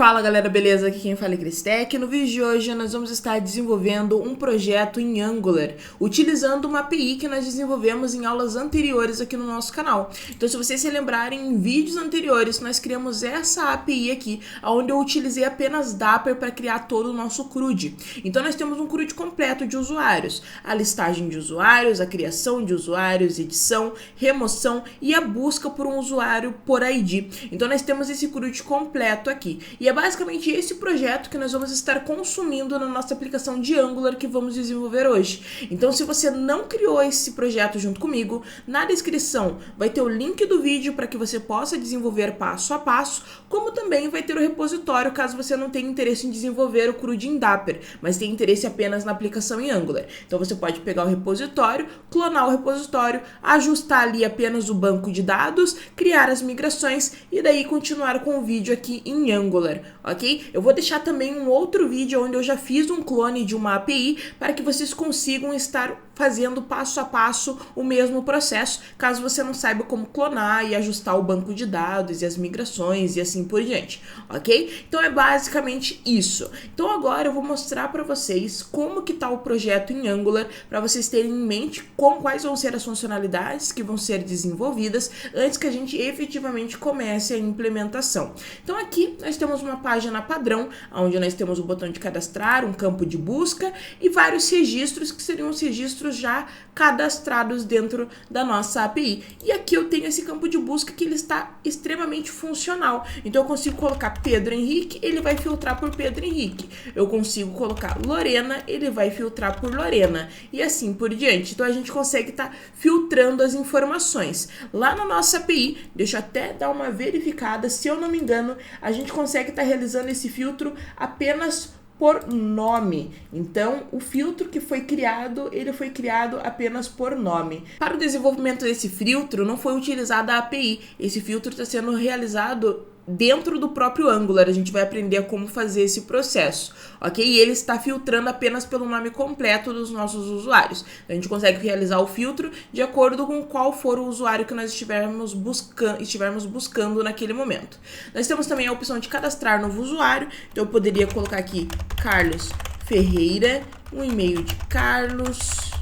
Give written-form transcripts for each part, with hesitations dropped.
Fala galera, beleza? Aqui quem fala é Cristec. No vídeo de hoje nós vamos estar desenvolvendo um projeto em Angular, utilizando uma API que nós desenvolvemos em aulas anteriores aqui no nosso canal. Então, se vocês se lembrarem, em vídeos anteriores nós criamos essa API aqui, onde eu utilizei apenas Dapper para criar todo o nosso CRUD. Então, nós temos um CRUD completo de usuários, a listagem de usuários, a criação de usuários, edição, remoção e a busca por um usuário por ID. Então, nós temos esse CRUD completo aqui. E é basicamente esse projeto que nós vamos estar consumindo na nossa aplicação de Angular que vamos desenvolver hoje. Então, se você não criou esse projeto junto comigo, na descrição vai ter o link do vídeo para que você possa desenvolver passo a passo, como também vai ter o repositório caso você não tenha interesse em desenvolver o CRUD em Dapper, mas tenha interesse apenas na aplicação em Angular. Então, você pode pegar o repositório, clonar o repositório, ajustar ali apenas o banco de dados, criar as migrações e daí continuar com o vídeo aqui em Angular. Ok? Eu vou deixar também um outro vídeo onde eu já fiz um clone de uma API para que vocês consigam estar fazendo passo a passo o mesmo processo, caso você não saiba como clonar e ajustar o banco de dados e as migrações e assim por diante, ok? Então é basicamente isso. Então agora eu vou mostrar para vocês como que tá o projeto em Angular, para vocês terem em mente quais vão ser as funcionalidades que vão ser desenvolvidas antes que a gente efetivamente comece a implementação. Então aqui nós temos uma página padrão, onde nós temos o botão de cadastrar, um campo de busca e vários registros que seriam os registros já cadastrados dentro da nossa API. E aqui eu tenho esse campo de busca que ele está extremamente funcional. Então eu consigo colocar Pedro Henrique, ele vai filtrar por Pedro Henrique. Eu consigo colocar Lorena, ele vai filtrar por Lorena. E assim por diante. Então a gente consegue estar filtrando as informações. Lá na nossa API, deixa eu até dar uma verificada, se eu não me engano, a gente consegue estar realizando esse filtro apenas por nome. Então, o filtro que foi criado, ele foi criado apenas por nome. Para o desenvolvimento desse filtro, não foi utilizada a API. Esse filtro está sendo realizado dentro do próprio Angular. A gente vai aprender como fazer esse processo, ok? E ele está filtrando apenas pelo nome completo dos nossos usuários. A gente consegue realizar o filtro de acordo com qual for o usuário que nós estivermos buscando naquele momento. Nós temos também a opção de cadastrar novo usuário. Então eu poderia colocar aqui Carlos Ferreira, um e-mail de Carlos,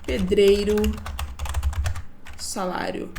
pedreiro, salário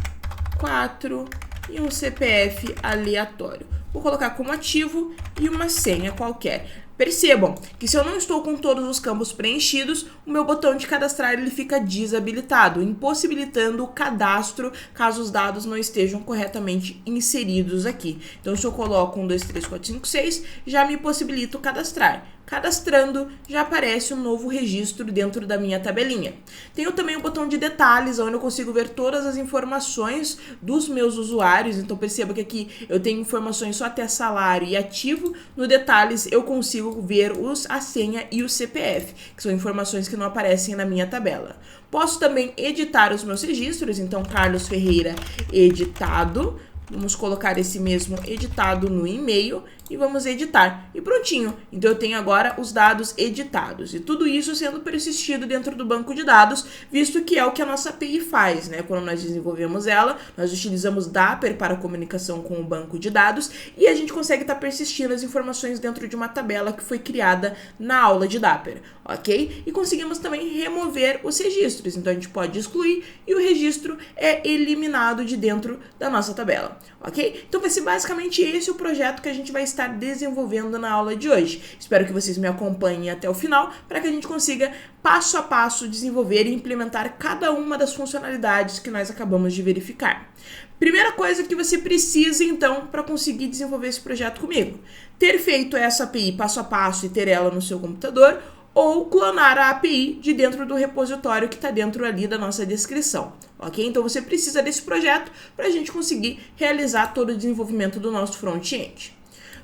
4 e um CPF aleatório. Vou colocar como ativo e uma senha qualquer. Percebam que se eu não estou com todos os campos preenchidos, o meu botão de cadastrar ele fica desabilitado, impossibilitando o cadastro caso os dados não estejam corretamente inseridos aqui. Então, se eu coloco 1, 2, 3, 4, 5, 6, já me possibilita o cadastrar. Cadastrando, já aparece um novo registro dentro da minha tabelinha. Tenho também o botão de detalhes, onde eu consigo ver todas as informações dos meus usuários. Então perceba que aqui eu tenho informações só até salário e ativo. No detalhes eu consigo ver a senha e o CPF, que são informações que não aparecem na minha tabela. Posso também editar os meus registros, então Carlos Ferreira editado. Vamos colocar esse mesmo editado no e-mail e vamos editar. E prontinho. Então eu tenho agora os dados editados. E tudo isso sendo persistido dentro do banco de dados, visto que é o que a nossa API faz, né? Quando nós desenvolvemos ela, nós utilizamos Dapper para comunicação com o banco de dados e a gente consegue estar persistindo as informações dentro de uma tabela que foi criada na aula de Dapper, ok? E conseguimos também remover os registros. Então a gente pode excluir e o registro é eliminado de dentro da nossa tabela, ok? Então vai ser basicamente esse o projeto que a gente vai estar desenvolvendo na aula de hoje. Espero que vocês me acompanhem até o final para que a gente consiga passo a passo desenvolver e implementar cada uma das funcionalidades que nós acabamos de verificar. Primeira coisa que você precisa então para conseguir desenvolver esse projeto comigo: ter feito essa API passo a passo e ter ela no seu computador, ou clonar a API de dentro do repositório que está dentro ali da nossa descrição, ok? Então você precisa desse projeto para a gente conseguir realizar todo o desenvolvimento do nosso front-end.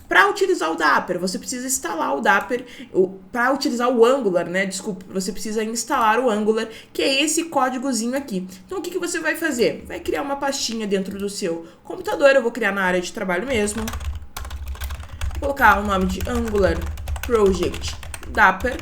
Para utilizar o Dapper, você precisa instalar o Dapper. Para utilizar o Angular, né? Desculpa, você precisa instalar o Angular, que é esse códigozinho aqui. Então, o que você vai fazer? Vai criar uma pastinha dentro do seu computador. Eu vou criar na área de trabalho mesmo. Vou colocar o nome de Angular Project Dapper.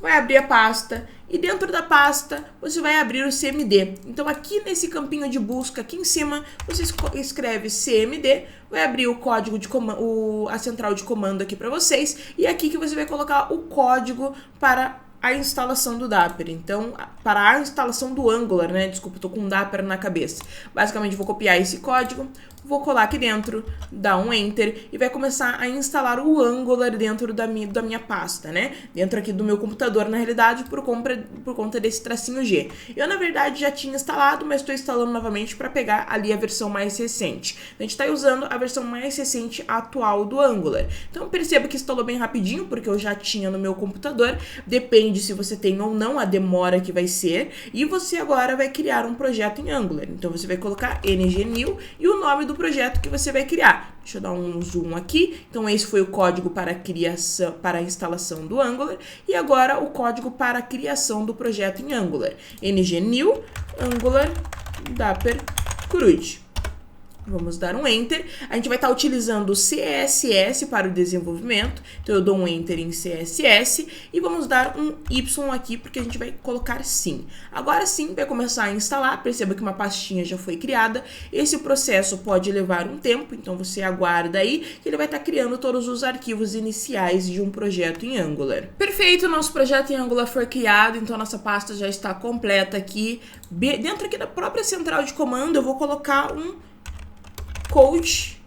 Vai abrir a pasta e dentro da pasta você vai abrir o CMD. Então aqui nesse campinho de busca aqui em cima, você escreve CMD, vai abrir o código de comando, a central de comando aqui para vocês, e aqui que você vai colocar o código para a instalação do Dapper. Então, para a instalação do Angular, né? Desculpa, tô com o Dapper na cabeça. Basicamente, vou copiar esse código, vou colar aqui dentro, dar um Enter e vai começar a instalar o Angular dentro da minha pasta, né? Dentro aqui do meu computador, na realidade, por conta desse tracinho G. Eu, na verdade, já tinha instalado, mas estou instalando novamente para pegar ali a versão mais recente. A gente está usando a versão mais recente atual do Angular. Então, perceba que instalou bem rapidinho, porque eu já tinha no meu computador. Depende se você tem ou não a demora que vai ser. E você agora vai criar um projeto em Angular. Então, você vai colocar ng-new e o nome do projeto que você vai criar. Deixa eu dar um zoom aqui. Então, esse foi o código para a instalação do Angular. E agora, o código para a criação do projeto em Angular. ng-new Angular Dapper CRUD. Vamos dar um Enter. A gente vai estar utilizando o CSS para o desenvolvimento. Então, eu dou um Enter em CSS e vamos dar um Y aqui, porque a gente vai colocar sim. Agora sim, vai começar a instalar. Perceba que uma pastinha já foi criada. Esse processo pode levar um tempo, então você aguarda aí, que ele vai estar criando todos os arquivos iniciais de um projeto em Angular. Perfeito, nosso projeto em Angular foi criado, então nossa pasta já está completa aqui. Dentro aqui da própria central de comando, eu vou colocar um code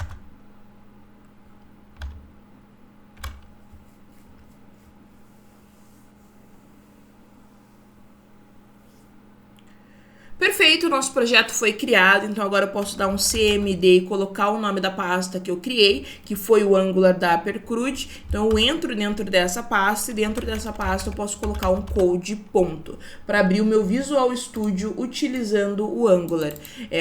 Perfeito, o nosso projeto foi criado, então agora eu posso dar um CMD e colocar o nome da pasta que eu criei, que foi o Angular Dapper CRUD. Então eu entro dentro dessa pasta e dentro dessa pasta eu posso colocar um code ponto para abrir o meu Visual Studio utilizando o Angular,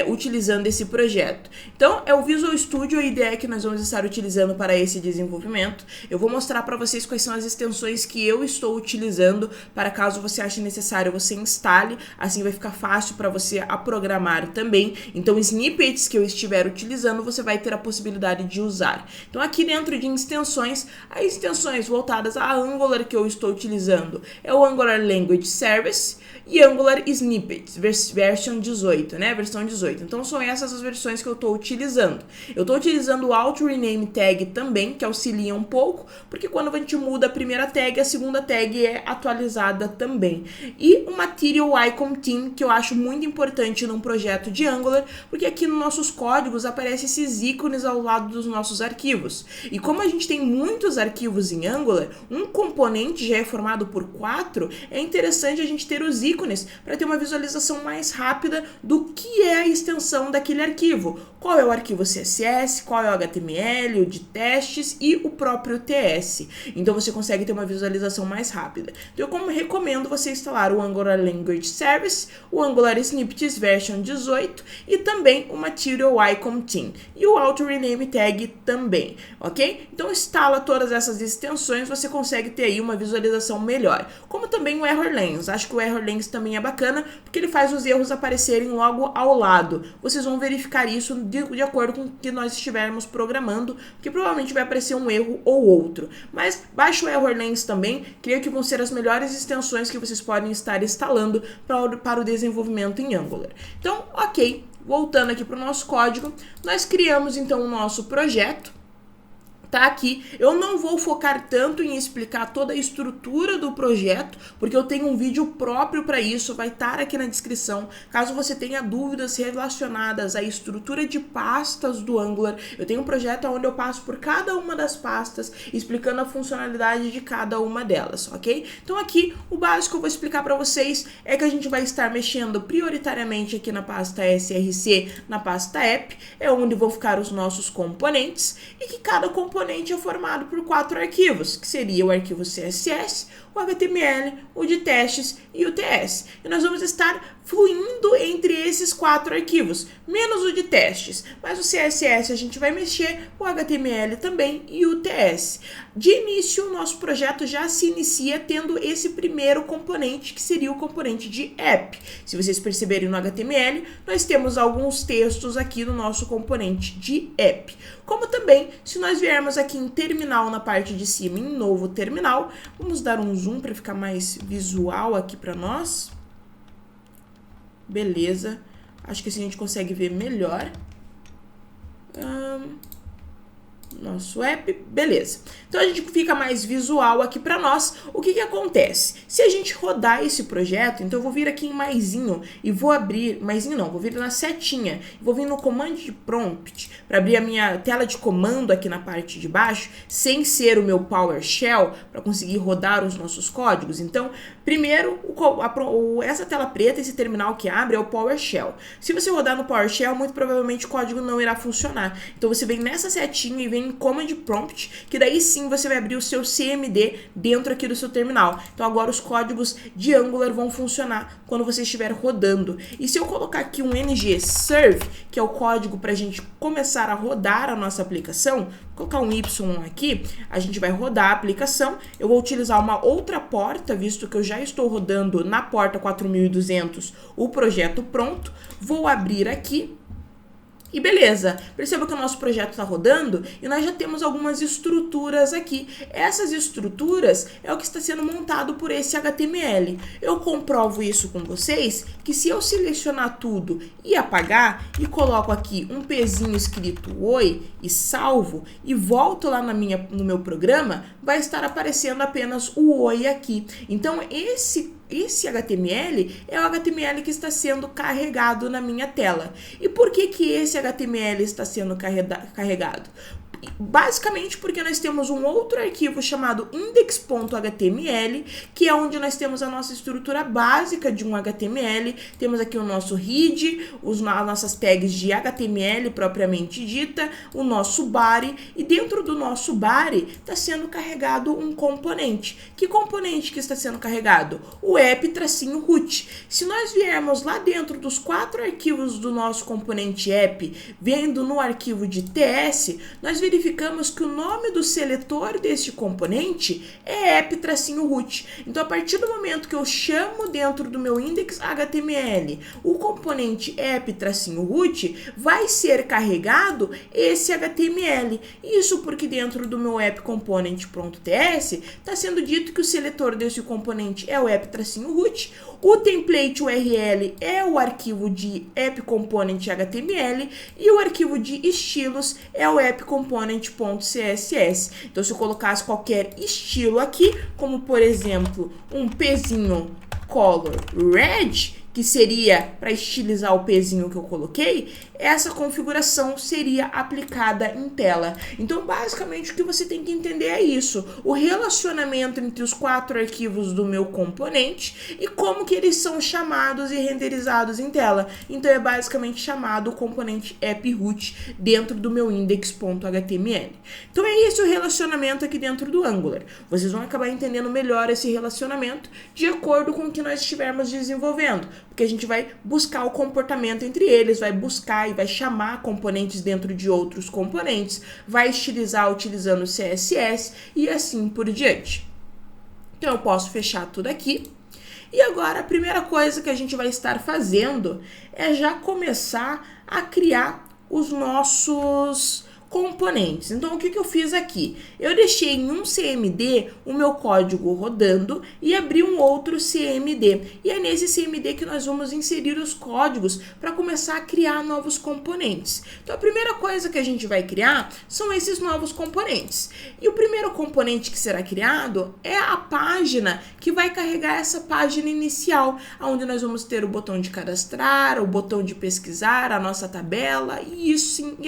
utilizando esse projeto. Então é o Visual Studio a ideia que nós vamos estar utilizando para esse desenvolvimento. Eu vou mostrar para vocês quais são as extensões que eu estou utilizando para caso você ache necessário você instale, assim vai ficar fácil para você a programar também. Então, snippets que eu estiver utilizando, você vai ter a possibilidade de usar. Então, aqui dentro de extensões, as extensões voltadas a Angular que eu estou utilizando é o Angular Language Service e Angular Snippets, versão 18, né? Versão 18. Então, são essas as versões que eu estou utilizando. Eu estou utilizando o Auto Rename Tag também, que auxilia um pouco, porque quando a gente muda a primeira tag, a segunda tag é atualizada também. E o Material Icon Theme, que eu acho muito importante num projeto de Angular, porque aqui nos nossos códigos aparecem esses ícones ao lado dos nossos arquivos. E como a gente tem muitos arquivos em Angular, um componente já é formado por 4, é interessante a gente ter os ícones para ter uma visualização mais rápida do que é a extensão daquele arquivo. Qual é o arquivo CSS, qual é o HTML, o de testes e o próprio TS. Então você consegue ter uma visualização mais rápida. Então eu recomendo você instalar o Angular Language Service, o Angular Snippets version 18 e também o Material Icon Theme e o Auto Rename Tag também, ok? Então instala todas essas extensões, você consegue ter aí uma visualização melhor. Como também o Error Lanes, acho que o Error Lanes também é bacana porque ele faz os erros aparecerem logo ao lado. Vocês vão verificar isso de acordo com o que nós estivermos programando, que provavelmente vai aparecer um erro ou outro. Mas baixe o Error Lanes também, creio que vão ser as melhores extensões que vocês podem estar instalando para o desenvolvimento em Angular. Então, ok, voltando aqui para o nosso código, nós criamos então o nosso projeto. Tá aqui. Eu não vou focar tanto em explicar toda a estrutura do projeto, porque eu tenho um vídeo próprio para isso, vai estar aqui na descrição. Caso você tenha dúvidas relacionadas à estrutura de pastas do Angular, eu tenho um projeto onde eu passo por cada uma das pastas, explicando a funcionalidade de cada uma delas, ok? Então aqui, o básico que eu vou explicar para vocês é que a gente vai estar mexendo prioritariamente aqui na pasta SRC, na pasta app, é onde vão ficar os nossos componentes, e que cada componente é formado por 4 arquivos, que seria o arquivo CSS, o HTML, o de testes e o TS. E nós vamos estar fluindo entre esses 4 arquivos, menos o de testes. Mas o CSS a gente vai mexer, o HTML também e o TS. De início, o nosso projeto já se inicia tendo esse primeiro componente, que seria o componente de app. Se vocês perceberem no HTML, nós temos alguns textos aqui no nosso componente de app. Como também, se nós viermos aqui em terminal na parte de cima, em novo terminal, vamos dar um zoom para ficar mais visual aqui para nós. Beleza, acho que assim a gente consegue ver melhor. Nosso app, beleza. Então a gente fica mais visual aqui para nós. O que acontece? Se a gente rodar esse projeto, então eu vou vir aqui em maisinho e vou abrir, maisinho não, vou vir na setinha, vou vir no Command Prompt para abrir a minha tela de comando aqui na parte de baixo, sem ser o meu PowerShell, para conseguir rodar os nossos códigos. Então, primeiro, essa tela preta, esse terminal que abre é o PowerShell. Se você rodar no PowerShell, muito provavelmente o código não irá funcionar. Então você vem nessa setinha e vem em Command Prompt, que daí sim você vai abrir o seu CMD dentro aqui do seu terminal. Então agora os códigos de Angular vão funcionar quando você estiver rodando. E se eu colocar aqui um ng-serve, que é o código para a gente começar a rodar a nossa aplicação, vou colocar um Y aqui, a gente vai rodar a aplicação. Eu vou utilizar uma outra porta, visto que eu já estou rodando na porta 4200 o projeto pronto. Vou abrir aqui. E beleza, perceba que o nosso projeto está rodando e nós já temos algumas estruturas aqui. Essas estruturas é o que está sendo montado por esse HTML. Eu comprovo isso com vocês, que se eu selecionar tudo e apagar, e coloco aqui um pezinho escrito oi e salvo, e volto lá no meu programa, vai estar aparecendo apenas o oi aqui. Então esse HTML é o HTML que está sendo carregado na minha tela. E por que esse HTML está sendo carregado? Basicamente porque nós temos um outro arquivo chamado index.html, que é onde nós temos a nossa estrutura básica de um HTML. Temos aqui o nosso head, as nossas tags de HTML propriamente dita, o nosso body, e dentro do nosso body está sendo carregado um componente. Que componente que está sendo carregado? O app-root. Se nós viermos lá dentro dos 4 arquivos do nosso componente app, vendo no arquivo de TS, nós verificamos que o nome do seletor deste componente é app-root. Então, a partir do momento que eu chamo dentro do meu index.html o componente app-root, vai ser carregado esse HTML. Isso porque dentro do meu app-component.ts está sendo dito que o seletor desse componente é o app-root, o template URL é o arquivo de app-component.html e o arquivo de estilos é o app-component.css. Então, se eu colocasse qualquer estilo aqui, como por exemplo um pezinho color red, que seria para estilizar o pezinho que eu coloquei, essa configuração seria aplicada em tela. Então, basicamente, o que você tem que entender é isso: o relacionamento entre os 4 arquivos do meu componente e como que eles são chamados e renderizados em tela. Então, é basicamente chamado o componente app-root dentro do meu index.html. Então, é esse o relacionamento aqui dentro do Angular. Vocês vão acabar entendendo melhor esse relacionamento de acordo com o que nós estivermos desenvolvendo, porque a gente vai buscar o comportamento entre eles, vai buscar e vai chamar componentes dentro de outros componentes, vai estilizar utilizando CSS e assim por diante. Então eu posso fechar tudo aqui. E agora a primeira coisa que a gente vai estar fazendo é já começar a criar os nossos componentes. Então, o que eu fiz aqui? Eu deixei em um CMD o meu código rodando e abri um outro CMD. E é nesse CMD que nós vamos inserir os códigos para começar a criar novos componentes. Então, a primeira coisa que a gente vai criar são esses novos componentes. E o primeiro componente que será criado é a página que vai carregar essa página inicial, onde nós vamos ter o botão de cadastrar, o botão de pesquisar, a nossa tabela e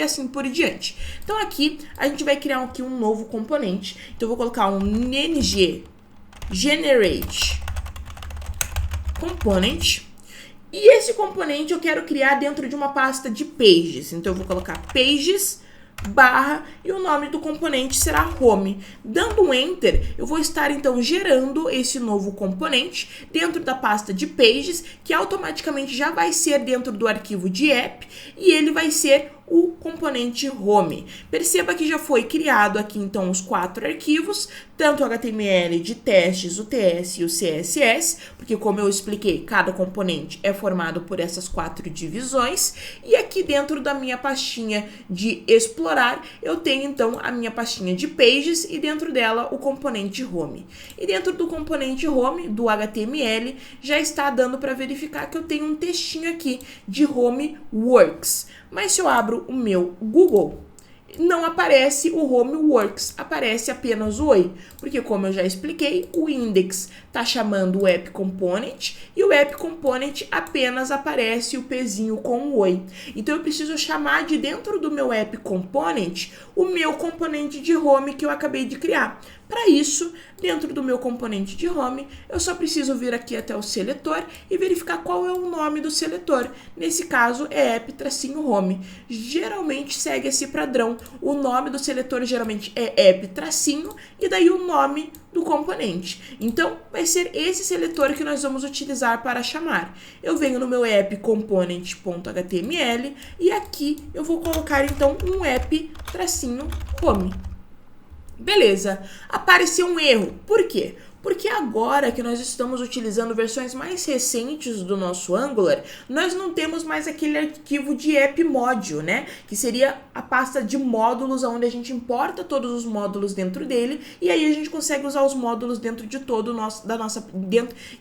assim por diante. Então aqui a gente vai criar aqui um novo componente. Então eu vou colocar um ng generate component. E esse componente eu quero criar dentro de uma pasta de pages. Então eu vou colocar pages barra e o nome do componente será home. Dando um enter, eu vou estar então gerando esse novo componente dentro da pasta de pages, que automaticamente já vai ser dentro do arquivo de app e ele vai ser o componente home. Perceba que já foi criado aqui então os 4 arquivos, tanto o HTML de testes, o TS e o CSS, porque como eu expliquei, cada componente é formado por essas 4 divisões, e aqui dentro da minha pastinha de explorar, eu tenho então a minha pastinha de pages e dentro dela o componente home. E dentro do componente home, do HTML, já está dando para verificar que eu tenho um textinho aqui de home works. Mas se eu abro o meu Google, não aparece o Home Works, aparece apenas o Oi, porque como eu já expliquei, o index está chamando o App Component e o App Component apenas aparece o pezinho com o Oi. Então eu preciso chamar de dentro do meu App Component o meu componente de Home que eu acabei de criar. Para isso, dentro do meu componente de home, eu só preciso vir aqui até o seletor e verificar qual é o nome do seletor. Nesse caso, é app-home. Geralmente segue esse padrão. O nome do seletor geralmente é app- e daí o nome do componente. Então, vai ser esse seletor que nós vamos utilizar para chamar. Eu venho no meu app-component.html e aqui eu vou colocar então um app-home. Beleza, apareceu um erro. Por quê? Porque agora que nós estamos utilizando versões mais recentes do nosso Angular, nós não temos mais aquele arquivo de app module, né? Que seria a pasta de módulos, onde a gente importa todos os módulos dentro dele e aí a gente consegue usar os módulos dentro de todo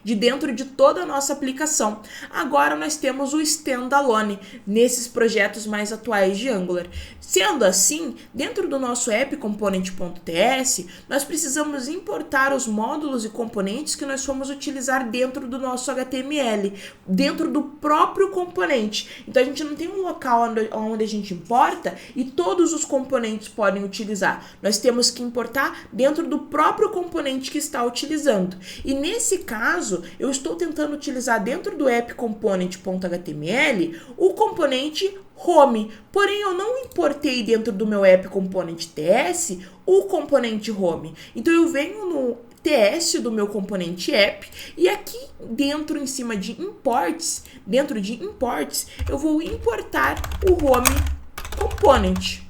dentro de toda a nossa aplicação. Agora nós temos o standalone nesses projetos mais atuais de Angular. Sendo assim, dentro do nosso app-component.ts, nós precisamos importar os módulos e componentes que nós vamos utilizar dentro do nosso HTML, dentro do próprio componente. Então a gente não tem um local onde a gente importa e todos os componentes podem utilizar. Nós temos que importar dentro do próprio componente que está utilizando. E nesse caso, eu estou tentando utilizar dentro do app-component.html o componente home, porém eu não importei dentro do meu app component TS o componente home. Então eu venho no TS do meu componente app e aqui dentro, em cima de imports, eu vou importar o home component.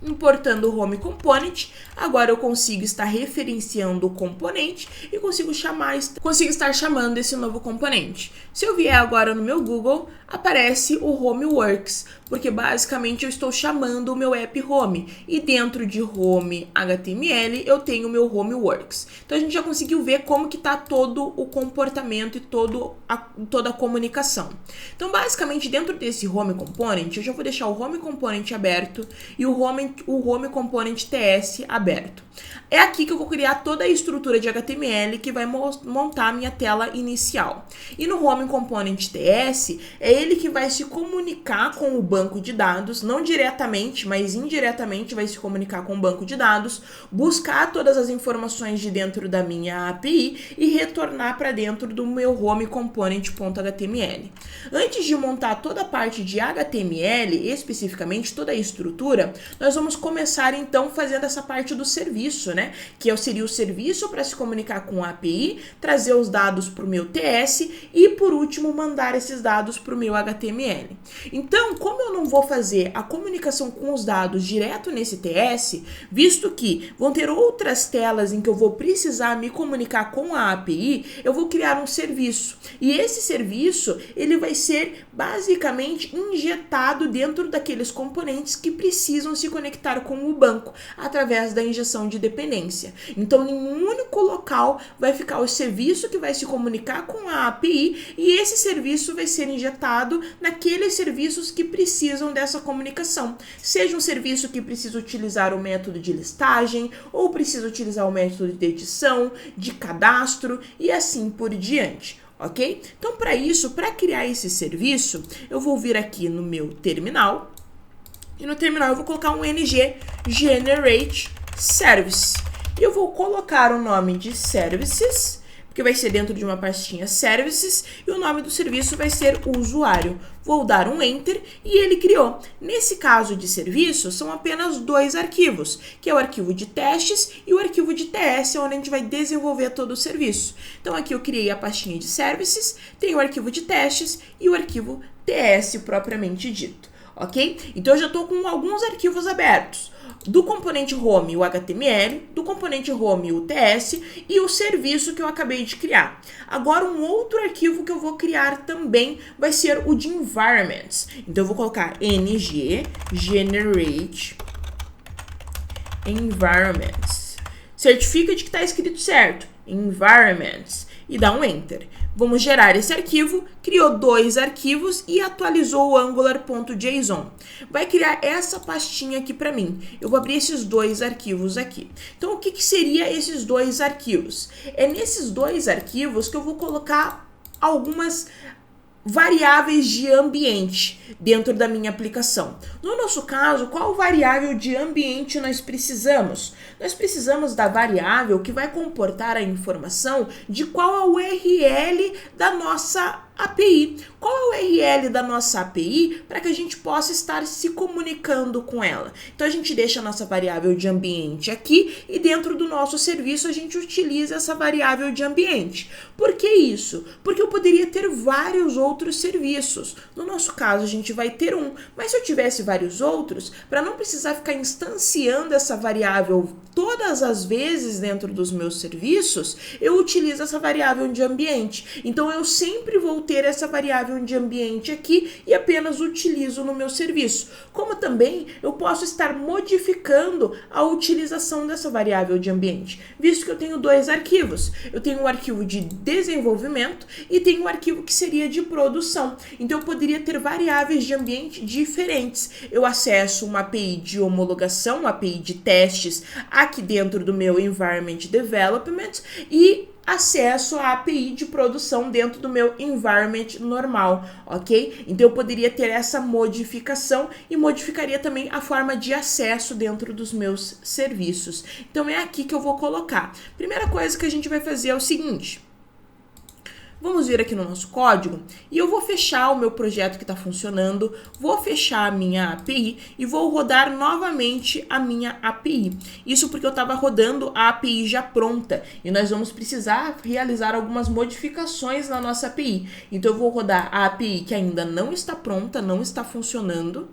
Importando o home component, agora eu consigo estar referenciando o componente e consigo estar chamando esse novo componente. Se eu vier agora no meu Google, aparece o Home Works, porque basicamente eu estou chamando o meu app home e dentro de home HTML eu tenho o meu Home Works. Então a gente já conseguiu ver como que está todo o comportamento e toda a comunicação. Então basicamente dentro desse Home Component eu já vou deixar o Home Component aberto e o Home Component TS aberto. É aqui que eu vou criar toda a estrutura de HTML que vai montar a minha tela inicial. E no Home Component TS, é ele que vai se comunicar com o banco de dados, não diretamente, mas indiretamente vai se comunicar com o banco de dados, buscar todas as informações de dentro da minha API e retornar para dentro do meu Home Component.html. Antes de montar toda a parte de HTML, especificamente toda a estrutura, nós vamos começar então fazendo essa parte do serviço, né? Que seria o serviço para se comunicar com a API, trazer os dados para o meu TS e, por último, mandar esses dados para o meu HTML. Então, como eu não vou fazer a comunicação com os dados direto nesse TS, visto que vão ter outras telas em que eu vou precisar me comunicar com a API, eu vou criar um serviço. E esse serviço, ele vai ser basicamente injetado dentro daqueles componentes que precisam se conectar com o banco através da injeção de dependência. Então, em um único local vai ficar o serviço que vai se comunicar com a API e esse serviço vai ser injetado naqueles serviços que precisam dessa comunicação. Seja um serviço que precisa utilizar o método de listagem ou precisa utilizar o método de edição, de cadastro e assim por diante. Ok? Então, para isso, para criar esse serviço, eu vou vir aqui no meu terminal e no terminal eu vou colocar um ng generate service. E eu vou colocar o nome de services porque vai ser dentro de uma pastinha Services e o nome do serviço vai ser usuário. Vou dar um Enter e ele criou. Nesse caso de serviço, são apenas 2 arquivos, que é o arquivo de testes e o arquivo de TS, onde a gente vai desenvolver todo o serviço. Então aqui eu criei a pastinha de Services, tem o arquivo de testes e o arquivo TS propriamente dito, ok? Então eu já estou com alguns arquivos abertos. Do componente home o HTML, do componente home o TS e o serviço que eu acabei de criar. Agora um outro arquivo que eu vou criar também vai ser o de environments. Então eu vou colocar ng generate environments. Certifica de que está escrito certo, environments, e dá um Enter. Vamos gerar esse arquivo, criou 2 arquivos e atualizou o angular.json. Vai criar essa pastinha aqui para mim. Eu vou abrir esses 2 arquivos aqui. Então, o que seria esses 2 arquivos? É nesses 2 arquivos que eu vou colocar algumas variáveis de ambiente dentro da minha aplicação. No nosso caso, qual variável de ambiente nós precisamos? Nós precisamos da variável que vai comportar a informação de qual é o URL da nossa API. Qual é o URL da nossa API para que a gente possa estar se comunicando com ela? Então, a gente deixa a nossa variável de ambiente aqui e dentro do nosso serviço a gente utiliza essa variável de ambiente. Por que isso? Porque eu poderia ter vários outros serviços. No nosso caso, a gente vai ter um, mas se eu tivesse vários outros, para não precisar ficar instanciando essa variável todas as vezes dentro dos meus serviços, eu utilizo essa variável de ambiente. Então, eu sempre vou ter essa variável de ambiente aqui e apenas utilizo no meu serviço. Como também eu posso estar modificando a utilização dessa variável de ambiente, visto que eu tenho 2 arquivos. Eu tenho um arquivo de desenvolvimento e tenho um arquivo que seria de produção. Então eu poderia ter variáveis de ambiente diferentes. Eu acesso uma API de homologação, uma API de testes aqui dentro do meu Environment Development e acesso à API de produção dentro do meu environment normal, ok? Então eu poderia ter essa modificação e modificaria também a forma de acesso dentro dos meus serviços. Então é aqui que eu vou colocar. Primeira coisa que a gente vai fazer é o seguinte. Vamos vir aqui no nosso código e eu vou fechar o meu projeto que está funcionando, vou fechar a minha API e vou rodar novamente a minha API. Isso porque eu estava rodando a API já pronta e nós vamos precisar realizar algumas modificações na nossa API. Então eu vou rodar a API que ainda não está pronta, não está funcionando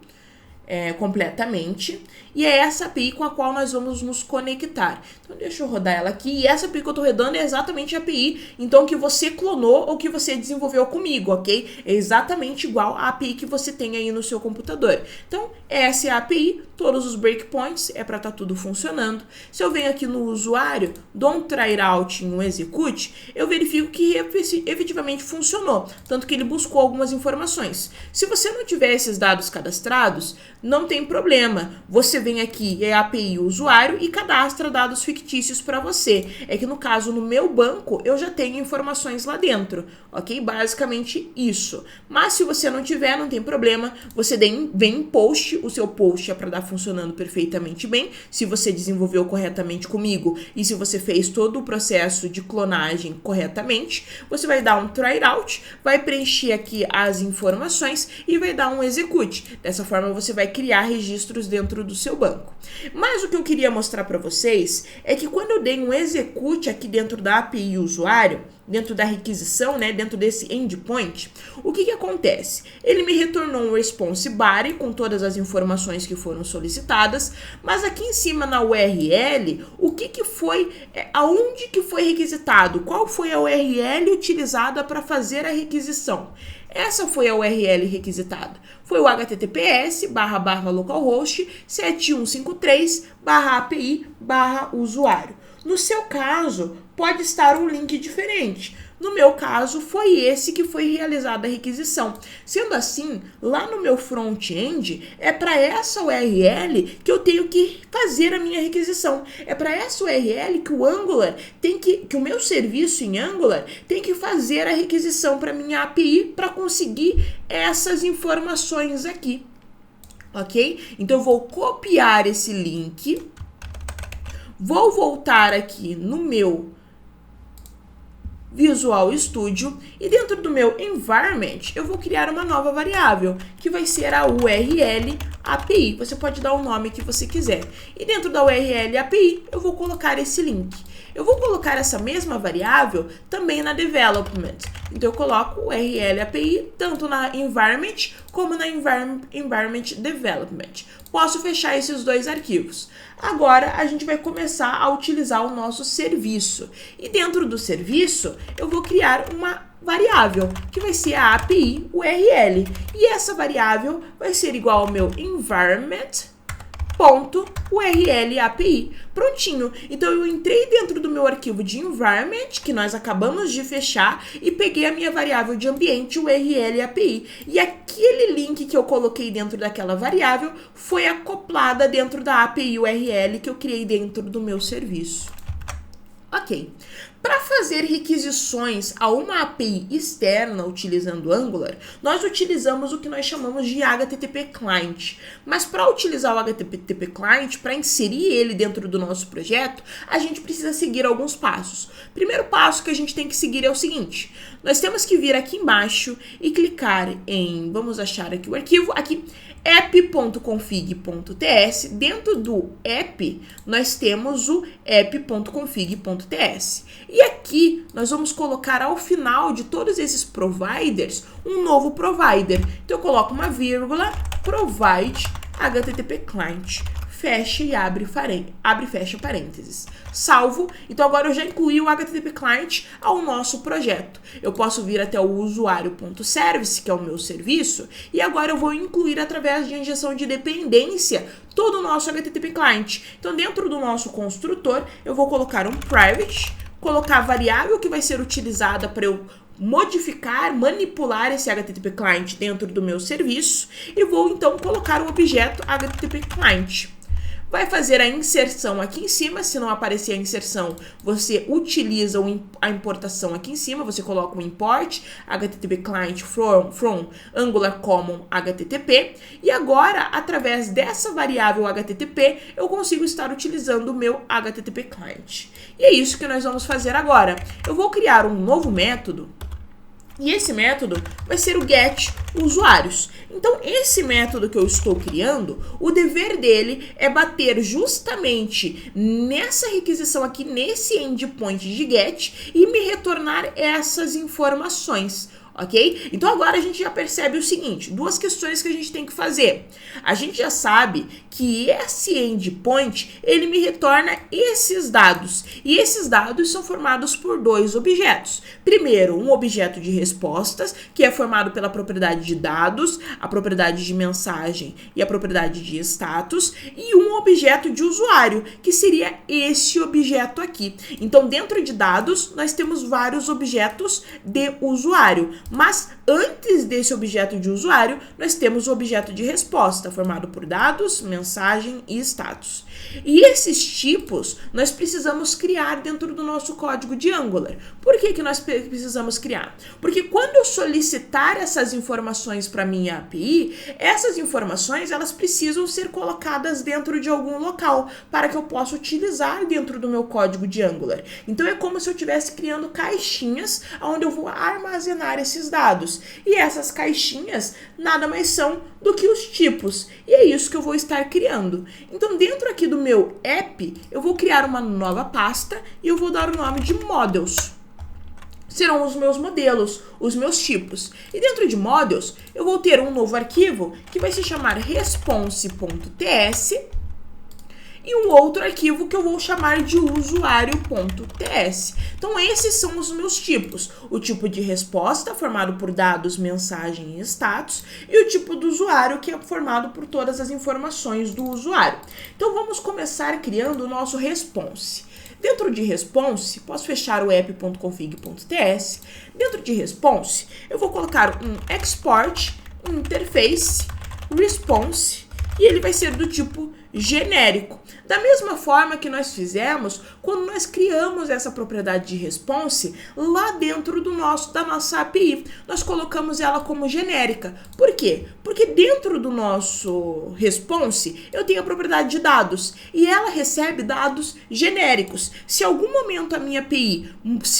completamente, e é essa API com a qual nós vamos nos conectar. Então deixa eu rodar ela aqui, e essa API que eu estou rodando é exatamente a API então que você clonou ou que você desenvolveu comigo, ok? É exatamente igual à API que você tem aí no seu computador. Então essa é a API, todos os breakpoints é para estar tudo funcionando. Se eu venho aqui no usuário, dou um try out em um execute, eu verifico que efetivamente funcionou, tanto que ele buscou algumas informações. Se você não tiver esses dados cadastrados, não tem problema, você vem aqui, é a API usuário e cadastra dados fictícios para você. É que no caso, no meu banco, eu já tenho informações lá dentro, ok? Basicamente isso. Mas se você não tiver, não tem problema, você vem em post, o seu post é para dar funcionando perfeitamente bem, se você desenvolveu corretamente comigo e se você fez todo o processo de clonagem corretamente, você vai dar um try out, vai preencher aqui as informações e vai dar um execute. Dessa forma, você vai criar registros dentro do seu banco. Mas o que eu queria mostrar para vocês é que quando eu dei um execute aqui dentro da API usuário, dentro da requisição, né, dentro desse endpoint, o que acontece? Ele me retornou um response body com todas as informações que foram solicitadas, mas aqui em cima na URL, o que foi, aonde que foi requisitado? Qual foi a URL utilizada para fazer a requisição? Essa foi a URL requisitada. Foi o https://localhost 7153/API/usuário. No seu caso, pode estar um link diferente. No meu caso, foi esse que foi realizada a requisição. Sendo assim, lá no meu front-end, é para essa URL que eu tenho que fazer a minha requisição. É para essa URL que o Angular que o meu serviço em Angular tem que fazer a requisição para minha API para conseguir essas informações aqui. Ok? Então, eu vou copiar esse link, vou voltar aqui no meu Visual Studio, e dentro do meu environment eu vou criar uma nova variável, que vai ser a URL API. Você pode dar o nome que você quiser. E dentro da URL API eu vou colocar esse link. Eu vou colocar essa mesma variável também na development. Então eu coloco URL API tanto na environment como na environment development. Posso fechar esses dois arquivos. Agora a gente vai começar a utilizar o nosso serviço. E dentro do serviço eu vou criar uma variável, que vai ser a API URL. E essa variável vai ser igual ao meu environment.url API. Prontinho. Então eu entrei dentro do meu arquivo de environment, que nós acabamos de fechar, e peguei a minha variável de ambiente URL API. E aquele link que eu coloquei dentro daquela variável foi acoplada dentro da API URL que eu criei dentro do meu serviço. Ok. Para fazer requisições a uma API externa utilizando Angular, nós utilizamos o que nós chamamos de HTTP Client. Mas para utilizar o HTTP Client, para inserir ele dentro do nosso projeto, a gente precisa seguir alguns passos. Primeiro passo que a gente tem que seguir é o seguinte: nós temos que vir aqui embaixo e clicar em, vamos achar aqui o arquivo, aqui, app.config.ts. Dentro do app, nós temos o app.config.ts. E aqui, nós vamos colocar ao final de todos esses providers, um novo provider. Então, eu coloco uma vírgula, provide HTTP client. Fecha e abre e fecha parênteses. Salvo. Então agora eu já incluí o HTTP Client ao nosso projeto. Eu posso vir até o usuário.service, que é o meu serviço, e agora eu vou incluir através de injeção de dependência todo o nosso HTTP Client. Então dentro do nosso construtor eu vou colocar um private, colocar a variável que vai ser utilizada para eu modificar, manipular esse HTTP Client dentro do meu serviço, e vou então colocar o objeto HTTP Client. Vai fazer a inserção aqui em cima. Se não aparecer a inserção, você utiliza a importação aqui em cima. Você coloca o import HTTP client from Angular Common HTTP. E agora, através dessa variável HTTP, eu consigo estar utilizando o meu HTTP client. E é isso que nós vamos fazer agora. Eu vou criar um novo método. E esse método vai ser o getUsuários. Então, esse método que eu estou criando, o dever dele é bater justamente nessa requisição aqui, nesse endpoint de get, e me retornar essas informações. Ok? Então agora a gente já percebe o seguinte, duas questões que a gente tem que fazer. A gente já sabe que esse endpoint, ele me retorna esses dados. E esses dados são formados por dois objetos. Primeiro, um objeto de respostas, que é formado pela propriedade de dados, a propriedade de mensagem e a propriedade de status, e um objeto de usuário, que seria esse objeto aqui. Então, dentro de dados, nós temos vários objetos de usuário. Mas antes desse objeto de usuário, nós temos o objeto de resposta, formado por dados, mensagem e status. E esses tipos nós precisamos criar dentro do nosso código de Angular. Por que nós precisamos criar? Porque quando eu solicitar essas informações para minha API, essas informações elas precisam ser colocadas dentro de algum local para que eu possa utilizar dentro do meu código de Angular. Então é como se eu estivesse criando caixinhas onde eu vou armazenar esses dados. E essas caixinhas nada mais são do que os tipos. E é isso que eu vou estar criando. Então, dentro aqui do meu app, eu vou criar uma nova pasta e eu vou dar o nome de models. Serão os meus modelos, os meus tipos. E dentro de models, eu vou ter um novo arquivo que vai se chamar response.ts e um outro arquivo que eu vou chamar de usuário.ts. Então, esses são os meus tipos. O tipo de resposta, formado por dados, mensagem e status, e o tipo do usuário, que é formado por todas as informações do usuário. Então, vamos começar criando o nosso response. Dentro de response, posso fechar o app.config.ts. Dentro de response, eu vou colocar um export, um interface, response, e ele vai ser do tipo genérico. Da mesma forma que nós fizemos quando nós criamos essa propriedade de response lá dentro da nossa API. Nós colocamos ela como genérica. Por quê? Porque dentro do nosso response eu tenho a propriedade de dados e ela recebe dados genéricos. Se em algum momento a minha API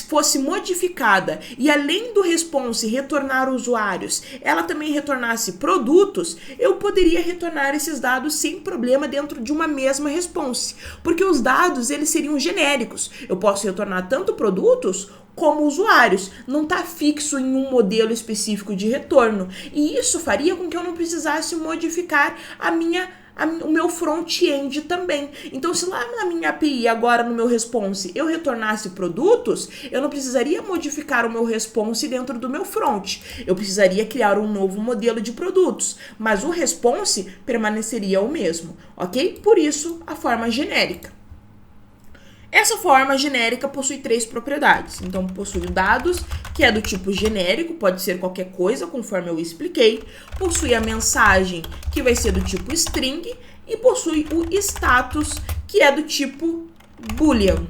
fosse modificada e além do response retornar usuários, ela também retornasse produtos, eu poderia retornar esses dados sem problema dentro de uma mesma response, porque os dados eles seriam genéricos. Eu posso retornar tanto produtos como usuários, não está fixo em um modelo específico de retorno. E isso faria com que eu não precisasse modificar o meu front-end também. Então, se lá na minha API, agora no meu response, eu retornasse produtos, eu não precisaria modificar o meu response dentro do meu front. Eu precisaria criar um novo modelo de produtos, mas o response permaneceria o mesmo, ok? Por isso, a forma genérica. Essa forma genérica possui 3 propriedades. Então, possui o dados, que é do tipo genérico, pode ser qualquer coisa, conforme eu expliquei. Possui a mensagem, que vai ser do tipo string. E possui o status, que é do tipo boolean.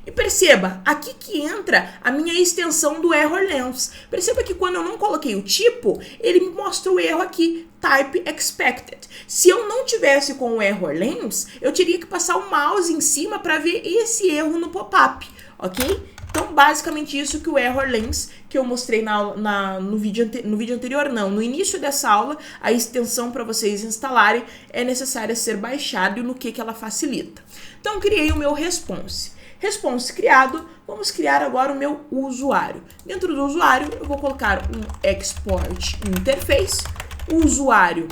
E perceba, aqui que entra a minha extensão do error lens. Perceba que quando eu não coloquei o tipo, ele me mostra o erro aqui, type expected. Se eu não tivesse com o error lens, eu teria que passar o mouse em cima para ver esse erro no pop-up, ok? Então, basicamente isso que o error lens, que eu mostrei no vídeo anterior, não. No início dessa aula, a extensão para vocês instalarem é necessária ser baixada e no que ela facilita. Então, criei o meu response. Response criado, vamos criar agora o meu usuário. Dentro do usuário, eu vou colocar um export interface, o usuário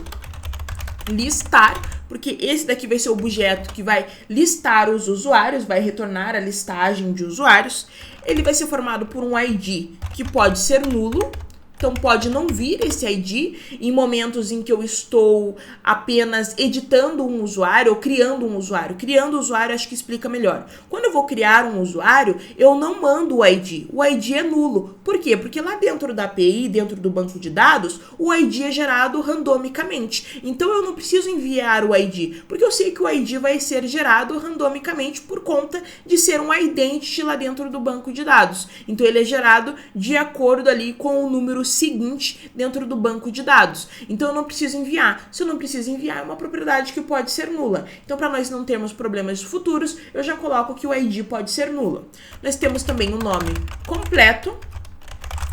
listar, porque esse daqui vai ser o objeto que vai listar os usuários, vai retornar a listagem de usuários. Ele vai ser formado por um ID que pode ser nulo. Então, pode não vir esse ID em momentos em que eu estou apenas editando um usuário ou criando um usuário. Criando o usuário, acho que explica melhor. Quando eu vou criar um usuário, eu não mando o ID. O ID é nulo. Por quê? Porque lá dentro da API, dentro do banco de dados, o ID é gerado randomicamente. Então, eu não preciso enviar o ID, porque eu sei que o ID vai ser gerado randomicamente por conta de ser um identity lá dentro do banco de dados. Então, ele é gerado de acordo ali com o número seguinte dentro do banco de dados. Então, eu não preciso enviar. Se eu não preciso enviar, é uma propriedade que pode ser nula. Então, para nós não termos problemas futuros, eu já coloco que o ID pode ser nula. Nós temos também o nome completo,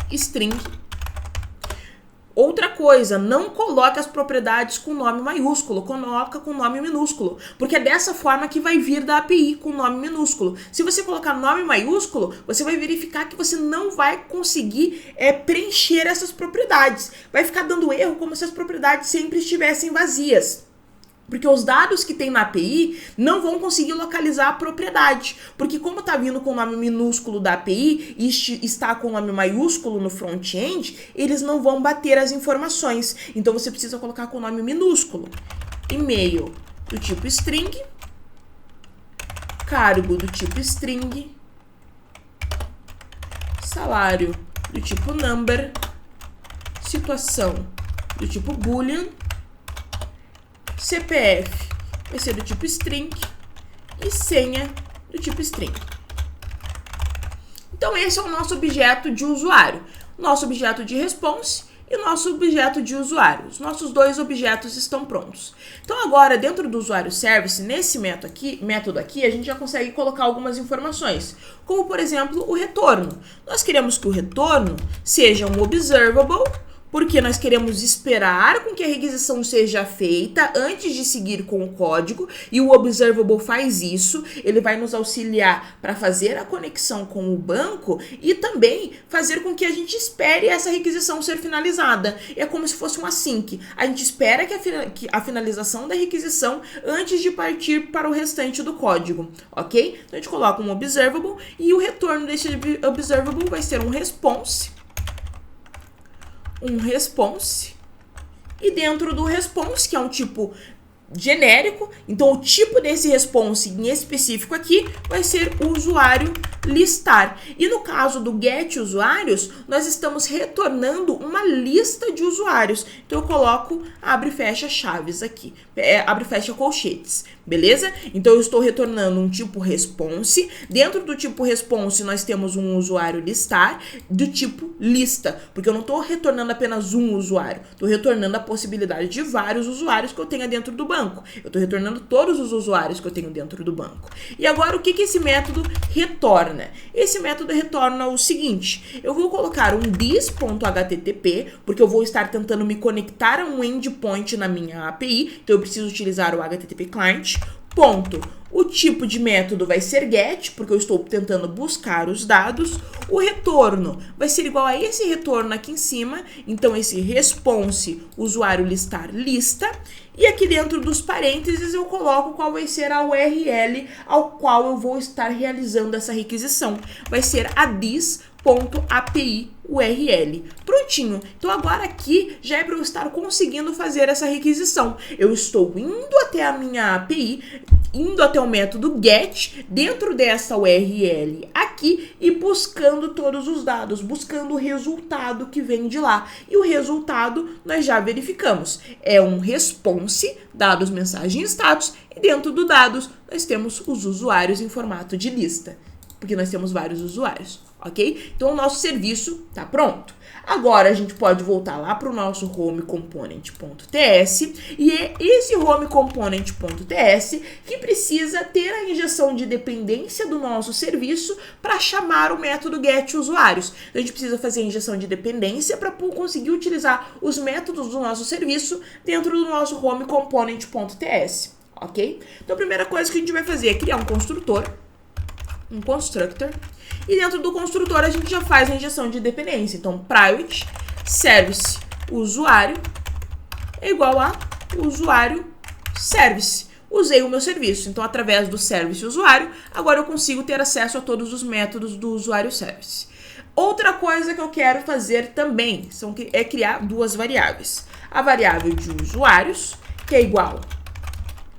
string. Outra coisa, não coloque as propriedades com nome maiúsculo, coloca com nome minúsculo, porque é dessa forma que vai vir da API com nome minúsculo. Se você colocar nome maiúsculo, você vai verificar que você não vai conseguir preencher essas propriedades. Vai ficar dando erro como se as propriedades sempre estivessem vazias. Porque os dados que tem na API não vão conseguir localizar a propriedade. Porque como está vindo com o nome minúsculo da API e está com o nome maiúsculo no front-end, eles não vão bater as informações. Então, você precisa colocar com o nome minúsculo. E-mail do tipo string. Cargo do tipo string. Salário do tipo number. Situação do tipo boolean. CPF vai ser do tipo string e senha do tipo string. Então, esse é o nosso objeto de usuário, nosso objeto de response e nosso objeto de usuário. Os nossos 2 objetos estão prontos. Então, agora, dentro do usuário service, nesse método aqui, a gente já consegue colocar algumas informações, como, por exemplo, o retorno. Nós queremos que o retorno seja um observable, porque nós queremos esperar com que a requisição seja feita antes de seguir com o código, e o observable faz isso. Ele vai nos auxiliar para fazer a conexão com o banco e também fazer com que a gente espere essa requisição ser finalizada. É como se fosse um async. A gente espera que a finalização da requisição antes de partir para o restante do código, ok? Então, a gente coloca um observable e o retorno desse observable vai ser um response. E dentro do response, que é um tipo genérico, então o tipo desse response em específico aqui vai ser o usuário listar. E no caso do get usuários, nós estamos retornando uma lista de usuários. Então eu coloco abre e fecha chaves aqui, abre e fecha colchetes, beleza? Então eu estou retornando um tipo response. Dentro do tipo response nós temos um usuário listar do tipo lista, porque eu não estou retornando apenas um usuário, estou retornando a possibilidade de vários usuários que eu tenha dentro do banco. Eu estou retornando todos os usuários que eu tenho dentro do banco. E agora o que esse método retorna? Esse método retorna o seguinte: eu vou colocar um this.http, porque eu vou estar tentando me conectar a um endpoint na minha API, então eu preciso utilizar o HTTP client. Ponto. O tipo de método vai ser get, porque eu estou tentando buscar os dados. O retorno vai ser igual a esse retorno aqui em cima, então esse response usuário listar lista. E aqui dentro dos parênteses eu coloco qual vai ser a URL ao qual eu vou estar realizando essa requisição. Vai ser a this.api URL. Prontinho. Então agora aqui já é para eu estar conseguindo fazer essa requisição. Eu estou indo até a minha API, indo até o método get dentro dessa URL aqui e buscando todos os dados, buscando o resultado que vem de lá. E o resultado nós já verificamos. É um response, dados, mensagem e status, e dentro do dados nós temos os usuários em formato de lista, porque nós temos vários usuários, ok? Então o nosso serviço está pronto. Agora a gente pode voltar lá para o nosso home component.ts e é esse home component.ts que precisa ter a injeção de dependência do nosso serviço para chamar o método getUsuários. Então a gente precisa fazer a injeção de dependência para conseguir utilizar os métodos do nosso serviço dentro do nosso home component.ts, ok? Então a primeira coisa que a gente vai fazer é criar um construtor, um constructor, e dentro do construtor a gente já faz a injeção de dependência. Então, private service usuário é igual a usuário service. Usei o meu serviço, então através do service usuário, agora eu consigo ter acesso a todos os métodos do usuário service. Outra coisa que eu quero fazer também é criar duas variáveis. A variável de usuários, que é igual,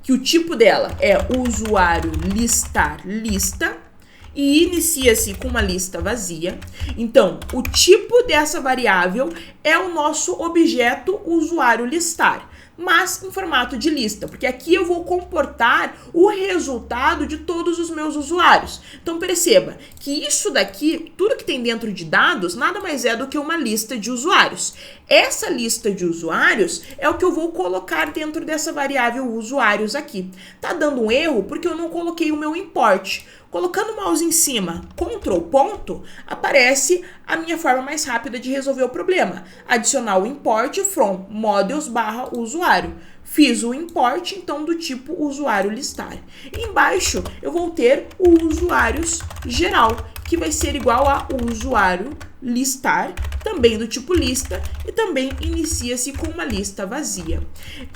que o tipo dela é usuário listar lista, e inicia-se com uma lista vazia. Então, o tipo dessa variável é o nosso objeto usuário listar, mas em formato de lista, porque aqui eu vou comportar o resultado de todos os meus usuários. Então perceba que isso daqui, tudo que tem dentro de dados, nada mais é do que uma lista de usuários. Essa lista de usuários é o que eu vou colocar dentro dessa variável usuários aqui. Tá dando um erro porque eu não coloquei o meu import. Colocando o mouse em cima, Ctrl ponto, aparece a minha forma mais rápida de resolver o problema. Adicionar o import from models/usuário. Fiz o import, então, do tipo usuário listar. E embaixo, eu vou ter o usuários geral, que vai ser igual a usuário listar, também do tipo lista, e também inicia-se com uma lista vazia.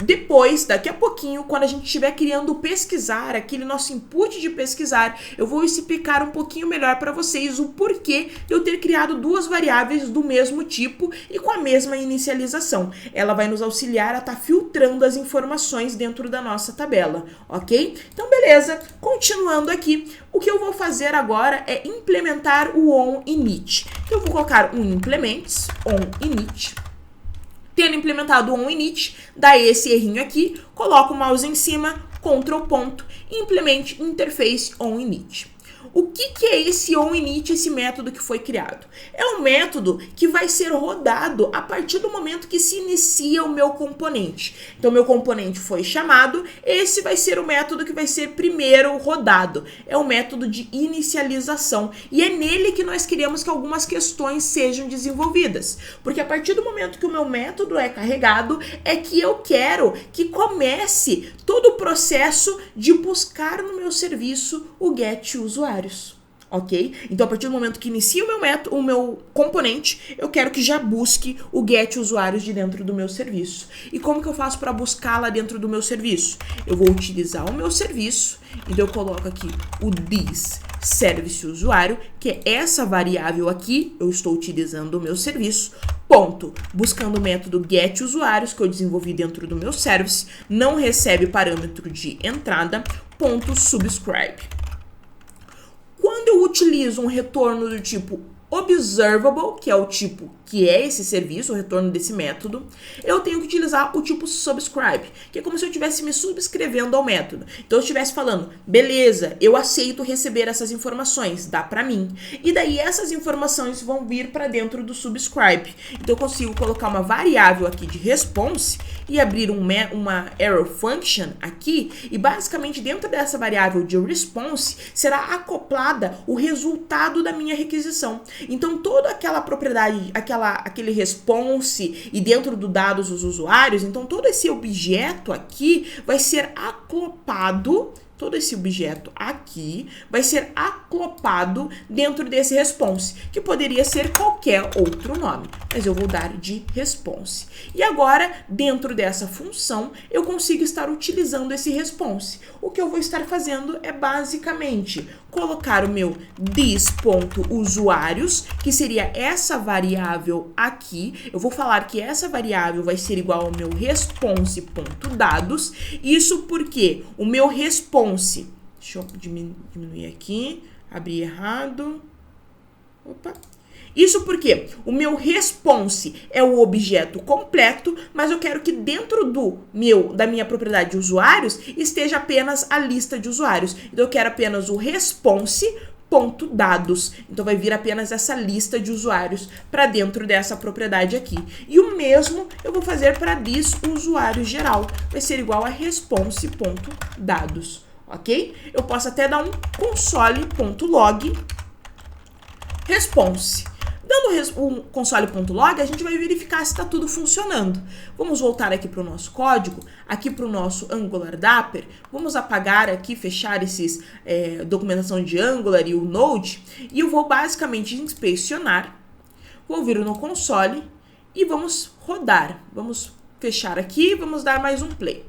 Depois, daqui a pouquinho, quando a gente estiver criando o pesquisar, aquele nosso input de pesquisar, eu vou explicar um pouquinho melhor para vocês o porquê de eu ter criado duas variáveis do mesmo tipo e com a mesma inicialização. Ela vai nos auxiliar a estar filtrando as informações dentro da nossa tabela, ok? Então, beleza. Continuando aqui, o que eu vou fazer agora é implementar o onInit. Então, eu vou colocar um implements onInit. Tendo implementado o onInit, dá esse errinho aqui, coloco o mouse em cima, Ctrl ponto, implemente interface onInit. O que é esse onInit, esse método que foi criado? É um método que vai ser rodado a partir do momento que se inicia o meu componente. Então, meu componente foi chamado, esse vai ser o método que vai ser primeiro rodado. É o método de inicialização. E é nele que nós queremos que algumas questões sejam desenvolvidas. Porque a partir do momento que o meu método é carregado, é que eu quero que comece todo o processo de buscar no meu serviço o getUsuário. Ok? Então, a partir do momento que inicia o meu componente, eu quero que já busque o getUsuários de dentro do meu serviço. E como que eu faço para buscar lá dentro do meu serviço? Eu vou utilizar o meu serviço, então eu coloco aqui o this service usuário, que é essa variável aqui, eu estou utilizando o meu serviço, ponto, buscando o método getUsuários que eu desenvolvi dentro do meu service, não recebe parâmetro de entrada, ponto subscribe. Quando eu utilizo um retorno do tipo observable, que é o tipo que é esse serviço, o retorno desse método, eu tenho que utilizar o tipo subscribe, que é como se eu estivesse me subscrevendo ao método. Então eu estivesse falando, beleza, eu aceito receber essas informações, dá pra mim. E daí essas informações vão vir para dentro do subscribe. Então eu consigo colocar uma variável aqui de response e abrir uma arrow function aqui, e basicamente dentro dessa variável de response será acoplada o resultado da minha requisição. Então toda aquela propriedade, aquele response e dentro do dados dos usuários, então todo esse objeto aqui vai ser acoplado, todo esse objeto aqui vai ser acoplado dentro desse response, que poderia ser qualquer outro nome, mas eu vou dar de response. E agora, dentro dessa função, eu consigo estar utilizando esse response. O que eu vou estar fazendo é basicamente colocar o meu this.usuários, que seria essa variável aqui. Eu vou falar que essa variável vai ser igual ao meu response.dados. Isso porque o meu response, deixa eu diminuir aqui, abrir errado. Opa. Isso porque o meu response é o objeto completo, mas eu quero que dentro da minha propriedade de usuários esteja apenas a lista de usuários. Então eu quero apenas o response.dados. Então vai vir apenas essa lista de usuários para dentro dessa propriedade aqui. E o mesmo eu vou fazer para this usuário geral. Vai ser igual a response.dados, ok? Eu posso até dar um console.log response. Dando um console.log, a gente vai verificar se está tudo funcionando. Vamos voltar aqui para o nosso código, aqui para o nosso Angular Dapper. Vamos apagar aqui, fechar esses documentação de Angular e o Node. E eu vou basicamente inspecionar. Vou vir no console e vamos rodar. Vamos fechar aqui, vamos dar mais um play.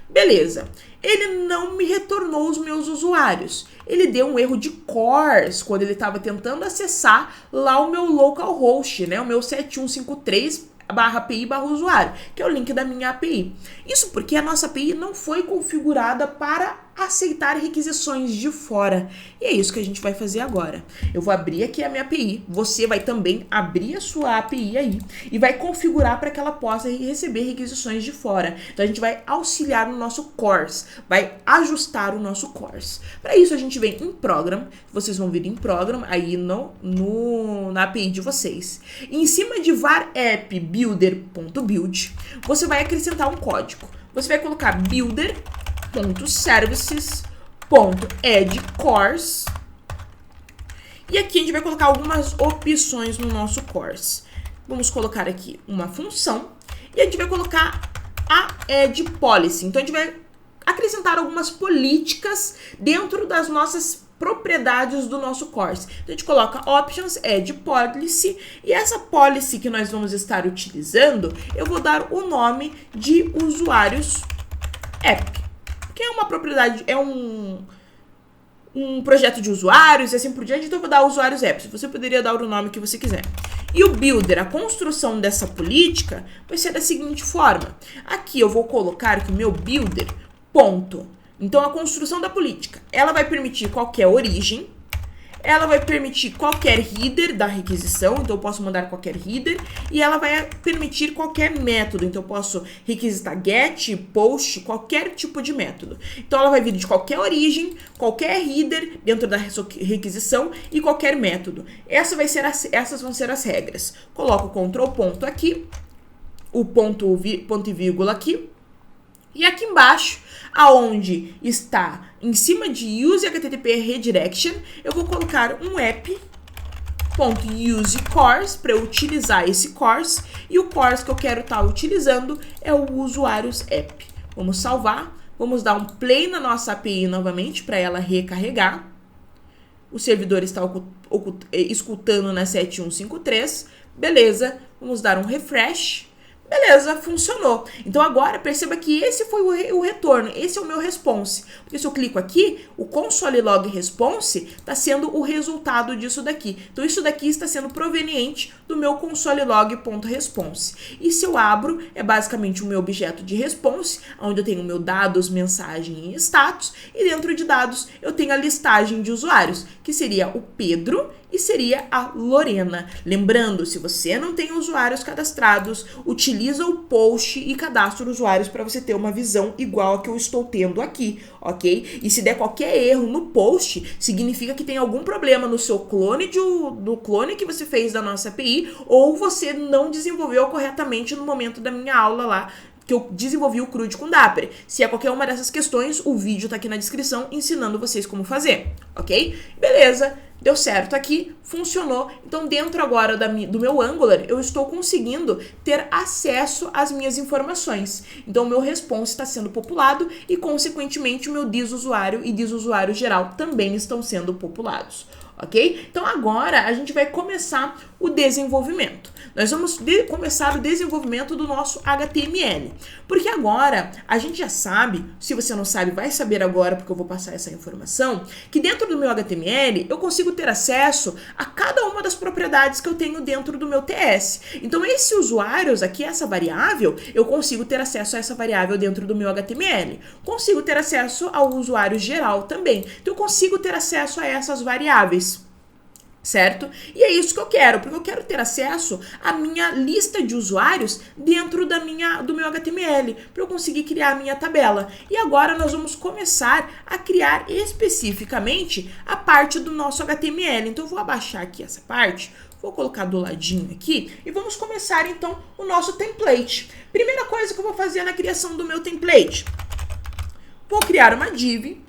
Beleza, ele não me retornou os meus usuários. Ele deu um erro de CORS quando ele estava tentando acessar lá o meu localhost, né? O meu 7153/API/usuário, que é o link da minha API. Isso porque a nossa API não foi configurada para aceitar requisições de fora. E é isso que a gente vai fazer agora. Eu vou abrir aqui a minha API, você vai também abrir a sua API aí e vai configurar para que ela possa receber requisições de fora. Então a gente vai auxiliar no nosso CORS, vai ajustar o nosso CORS. Para isso a gente vem em Program, vocês vão vir em Program aí na API de vocês. E em cima de var app builder.build, você vai acrescentar um código. Você vai colocar builder.services.addCourse. E aqui a gente vai colocar algumas opções no nosso course. Vamos colocar aqui uma função e a gente vai colocar a add policy. Então a gente vai acrescentar algumas políticas dentro das nossas propriedades do nosso course. Então a gente coloca options, add policy, e essa policy que nós vamos estar utilizando, eu vou dar o nome de usuários app, que é uma propriedade, é um projeto de usuários e assim por diante, então eu vou dar usuários apps. Você poderia dar o nome que você quiser. E o builder, a construção dessa política vai ser da seguinte forma. Aqui eu vou colocar que o meu builder, ponto. Então a construção da política, ela vai permitir qualquer origem, ela vai permitir qualquer header da requisição, então eu posso mandar qualquer header, e ela vai permitir qualquer método, então eu posso requisitar get, post, qualquer tipo de método. Então ela vai vir de qualquer origem, qualquer header dentro da requisição e qualquer método. Essas vão ser as regras. Coloco o control ponto aqui, o ponto e vírgula aqui, e aqui embaixo, aonde está em cima de use HTTP redirection, eu vou colocar um app.useCourse para eu utilizar esse course, e o course que eu quero estar utilizando é o usuários app. Vamos salvar, vamos dar um play na nossa API novamente para ela recarregar. O servidor está escutando na 7153, beleza, vamos dar um refresh. Beleza, funcionou. Então agora perceba que esse foi o retorno, esse é o meu response. Porque se eu clico aqui, o console log response está sendo o resultado disso daqui. Então isso daqui está sendo proveniente do meu console log.response. E se eu abro, é basicamente o meu objeto de response, onde eu tenho o meu dados, mensagem e status. E dentro de dados eu tenho a listagem de usuários, que seria o Pedro e seria a Lorena. Lembrando, se você não tem usuários cadastrados, utiliza o post e cadastra usuários para você ter uma visão igual a que eu estou tendo aqui, ok? E se der qualquer erro no post, significa que tem algum problema no seu clone, do clone que você fez da nossa API, ou você não desenvolveu corretamente no momento da minha aula lá, que eu desenvolvi o CRUD com Dapper. Se é qualquer uma dessas questões, o vídeo tá aqui na descrição ensinando vocês como fazer, ok? Beleza, deu certo aqui, funcionou. Então dentro agora do meu Angular, eu estou conseguindo ter acesso às minhas informações. Então o meu response está sendo populado e consequentemente o meu disusuário e disusuário geral também estão sendo populados. Ok? Então agora a gente vai começar o desenvolvimento. Nós vamos começar o desenvolvimento do nosso HTML. Porque agora a gente já sabe, se você não sabe, vai saber agora, porque eu vou passar essa informação, que dentro do meu HTML eu consigo ter acesso a cada uma das propriedades que eu tenho dentro do meu TS. Então esses usuários aqui, essa variável, eu consigo ter acesso a essa variável dentro do meu HTML. Consigo ter acesso ao usuário geral também. Então eu consigo ter acesso a essas variáveis. Certo? E é isso que eu quero, porque eu quero ter acesso à minha lista de usuários dentro do meu HTML, para eu conseguir criar a minha tabela. E agora nós vamos começar a criar especificamente a parte do nosso HTML. Então eu vou abaixar aqui essa parte, vou colocar do ladinho aqui e vamos começar então o nosso template. Primeira coisa que eu vou fazer na criação do meu template, vou criar uma div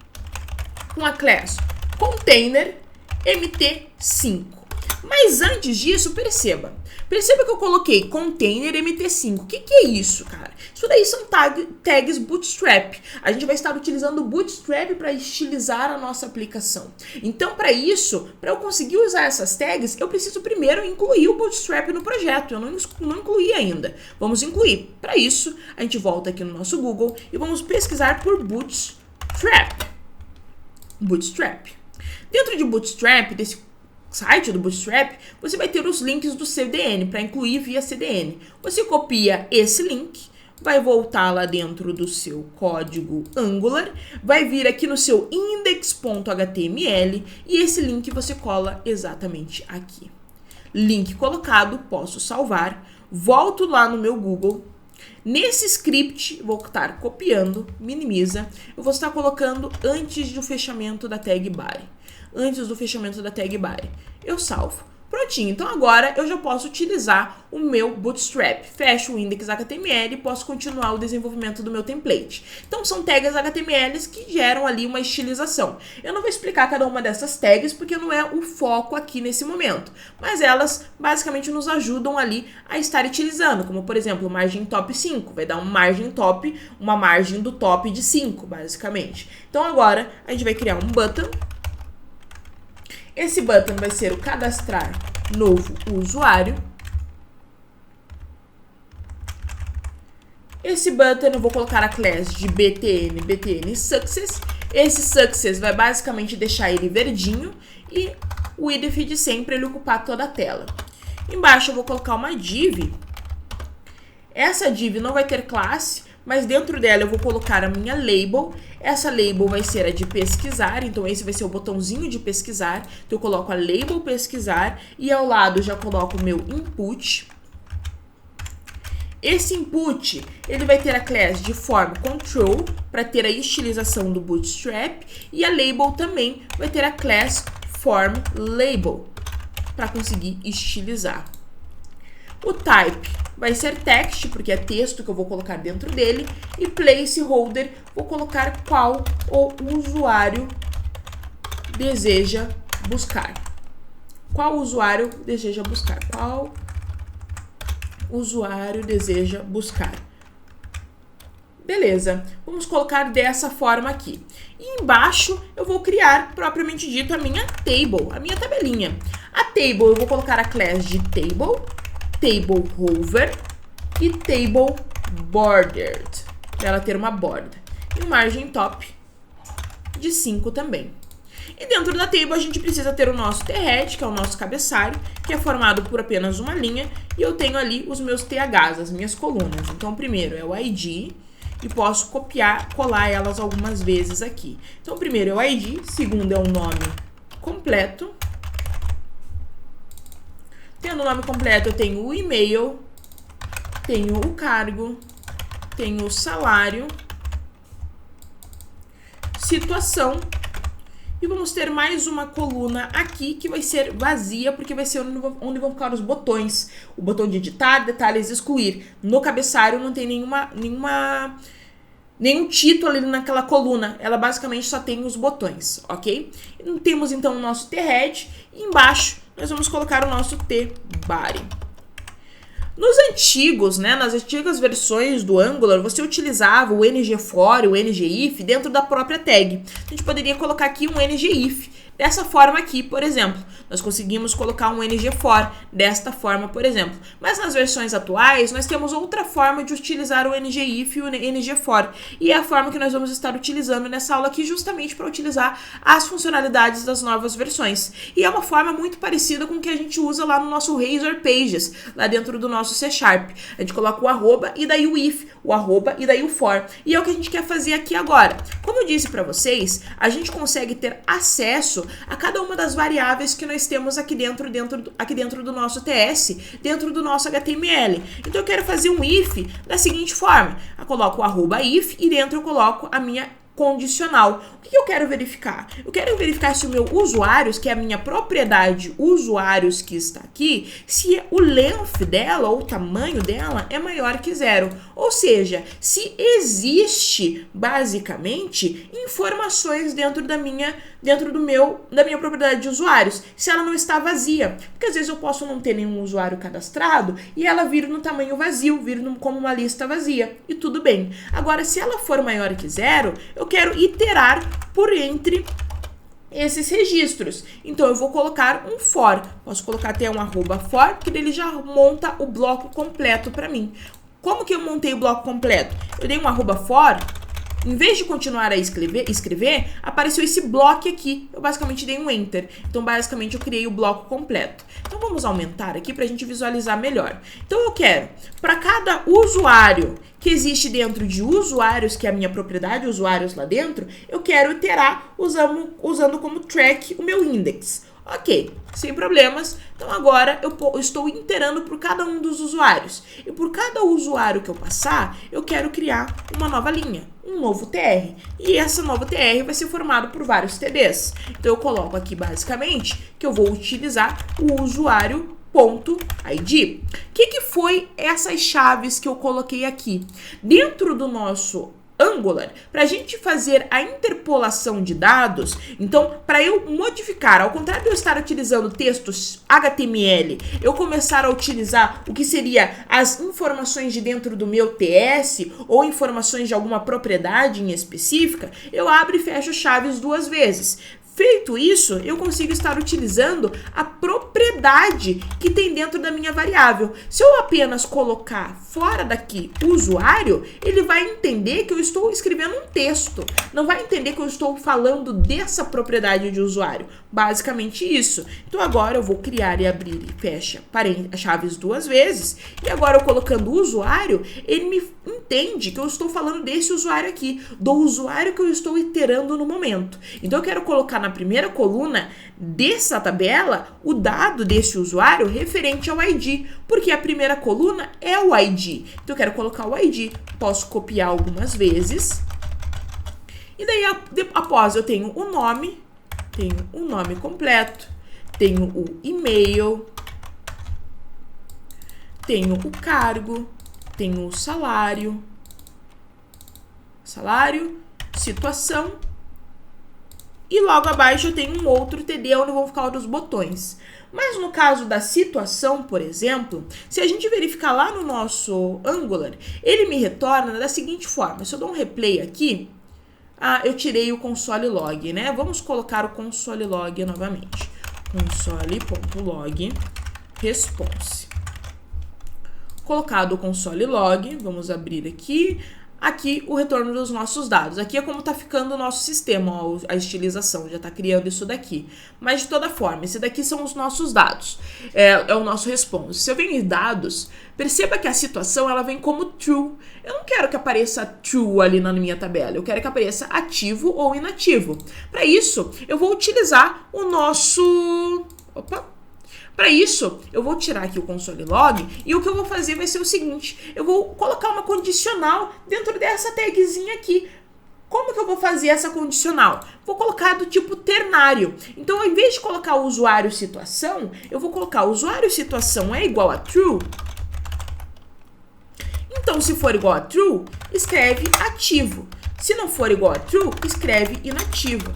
com a class container MT5. Mas antes disso, perceba que eu coloquei container MT5. O que é isso, cara? Isso daí são tags Bootstrap. A gente vai estar utilizando o Bootstrap para estilizar a nossa aplicação. Então, para isso, para eu conseguir usar essas tags, eu preciso primeiro incluir o Bootstrap no projeto. Eu não incluí ainda. Vamos incluir. Para isso, a gente volta aqui no nosso Google e vamos pesquisar por Bootstrap. Dentro de Bootstrap, desse site do Bootstrap, você vai ter os links do CDN, para incluir via CDN. Você copia esse link, vai voltar lá dentro do seu código Angular, vai vir aqui no seu index.html e esse link você cola exatamente aqui. Link colocado, posso salvar, volto lá no meu Google. Nesse script, vou estar copiando, minimiza, eu vou estar colocando antes do fechamento da tag body. Antes do fechamento da tag body. Eu salvo. Prontinho. Então agora eu já posso utilizar o meu Bootstrap. Fecho o index.html e posso continuar o desenvolvimento do meu template. Então são tags HTML que geram ali uma estilização. Eu não vou explicar cada uma dessas tags porque não é o foco aqui nesse momento. Mas elas basicamente nos ajudam ali a estar utilizando. Como por exemplo, margem top 5. Vai dar uma margem do top de 5, basicamente. Então agora a gente vai criar um button. Esse button vai ser o cadastrar novo usuário. Esse button eu vou colocar a class de btn success. Esse success vai basicamente deixar ele verdinho e o idef de sempre ele ocupar toda a tela. Embaixo eu vou colocar uma div. Essa div não vai ter classe, mas dentro dela eu vou colocar a minha label. Essa label vai ser a de pesquisar, então esse vai ser o botãozinho de pesquisar. Então eu coloco a label pesquisar e ao lado já coloco o meu input. Esse input, ele vai ter a class de form control para ter a estilização do Bootstrap e a label também vai ter a class form label para conseguir estilizar. O type vai ser text, porque é texto que eu vou colocar dentro dele. E placeholder, vou colocar qual o usuário deseja buscar. Qual usuário deseja buscar? Qual usuário deseja buscar? Beleza, vamos colocar dessa forma aqui. E embaixo eu vou criar, propriamente dito, a minha table, a minha tabelinha. A table eu vou colocar a class de table hover, e table bordered, para ela ter uma borda. E margem top de 5 também. E dentro da table a gente precisa ter o nosso t-head, que é o nosso cabeçalho, que é formado por apenas uma linha, e eu tenho ali os meus THs, as minhas colunas. Então, o primeiro é o ID, e posso colar elas algumas vezes aqui. Então, o primeiro é o ID, segundo é o nome completo. Tendo o nome completo, eu tenho o e-mail, tenho o cargo, tenho o salário, situação, e vamos ter mais uma coluna aqui que vai ser vazia, porque vai ser onde vão ficar os botões. O botão de editar, detalhes, excluir. No cabeçalho não tem nenhum título ali naquela coluna. Ela basicamente só tem os botões, ok? Temos então o nosso t-head e embaixo nós vamos colocar o nosso t-body. Nos antigos, nas antigas versões do Angular, você utilizava o ng-for e o ng-if dentro da própria tag. A gente poderia colocar aqui um ng-if. Dessa forma aqui, por exemplo, nós conseguimos colocar um ng-for desta forma, por exemplo. Mas nas versões atuais, nós temos outra forma de utilizar o ng-if e o ng-for. E é a forma que nós vamos estar utilizando nessa aula aqui, justamente para utilizar as funcionalidades das novas versões. E é uma forma muito parecida com o que a gente usa lá no nosso Razor Pages, lá dentro do nosso C#. A gente coloca o arroba e daí o if, o arroba e daí o for. E é o que a gente quer fazer aqui agora. Como eu disse para vocês, a gente consegue ter acesso a cada uma das variáveis que nós temos aqui dentro do nosso TS, dentro do nosso HTML. Então eu quero fazer um if da seguinte forma: eu coloco o arroba if e dentro eu coloco a minha condicional. O que eu quero verificar? Eu quero verificar se o meu usuários, que é a minha propriedade usuários que está aqui, se o length dela, ou o tamanho dela, é maior que 0. Ou seja, se existe, basicamente, informações dentro da minha propriedade de usuários, se ela não está vazia. Porque às vezes eu posso não ter nenhum usuário cadastrado e ela vir no tamanho vazio, vir como uma lista vazia. E tudo bem. Agora, se ela for maior que 0, eu quero iterar por entre esses registros. Então, eu vou colocar um for. Posso colocar até um arroba for, que ele já monta o bloco completo para mim. Como que eu montei o bloco completo? Eu dei um arroba for. Em vez de continuar a escrever, apareceu esse bloco aqui. Eu basicamente dei um enter. Então, basicamente, eu criei o bloco completo. Então, vamos aumentar aqui para a gente visualizar melhor. Então, eu quero, para cada usuário que existe dentro de usuários, que é a minha propriedade, usuários lá dentro, eu quero iterar usando como track o meu index. Ok, sem problemas. Então agora eu estou iterando por cada um dos usuários. E por cada usuário que eu passar, eu quero criar uma nova linha, um novo TR. E essa nova TR vai ser formado por vários TDs. Então eu coloco aqui basicamente que eu vou utilizar o usuário.id. O que foi essas chaves que eu coloquei aqui? Dentro do nosso Angular, para a gente fazer a interpolação de dados, então, para eu modificar, ao contrário de eu estar utilizando textos HTML, eu começar a utilizar o que seria as informações de dentro do meu TS ou informações de alguma propriedade em específica, eu abro e fecho chaves 2 vezes. Feito isso, eu consigo estar utilizando a propriedade que tem dentro da minha variável. Se eu apenas colocar fora daqui usuário, ele vai entender que eu estou escrevendo um texto. Não vai entender que eu estou falando dessa propriedade de usuário. Basicamente isso. Então agora eu vou criar e abrir e fecha chaves 2 vezes. E agora eu colocando o usuário, ele me entende que eu estou falando desse usuário aqui, do usuário que eu estou iterando no momento. Então eu quero colocar na primeira coluna dessa tabela o dado desse usuário referente ao ID, porque a primeira coluna é o ID. Então eu quero colocar o ID, posso copiar algumas vezes. E daí após eu tenho o nome completo, tenho o e-mail, tenho o cargo, tenho o salário, situação, e logo abaixo eu tenho um outro TD onde vão ficar os botões. Mas no caso da situação, por exemplo, se a gente verificar lá no nosso Angular, ele me retorna da seguinte forma. Se eu dou um replay aqui, eu tirei o console log, né? Vamos colocar o console log novamente. Console.log response. colocado o console log, vamos abrir aqui, aqui o retorno dos nossos dados. Aqui é como está ficando o nosso sistema, ó, a estilização, já está criando isso daqui. Mas de toda forma, esse daqui são os nossos dados, é o nosso response. Se eu venho em dados, perceba que a situação ela vem como true. Eu não quero que apareça true ali na minha tabela, eu quero que apareça ativo ou inativo. Para isso, eu vou utilizar o nosso... Para isso, eu vou tirar aqui o console log e o que eu vou fazer vai ser o seguinte, eu vou colocar uma condicional dentro dessa tagzinha aqui. Como que eu vou fazer essa condicional? Vou colocar do tipo ternário. Então, ao invés de colocar o usuário situação, eu vou colocar o usuário situação é igual a true. Então, se for igual a true, escreve ativo. Se não for igual a true, escreve inativo.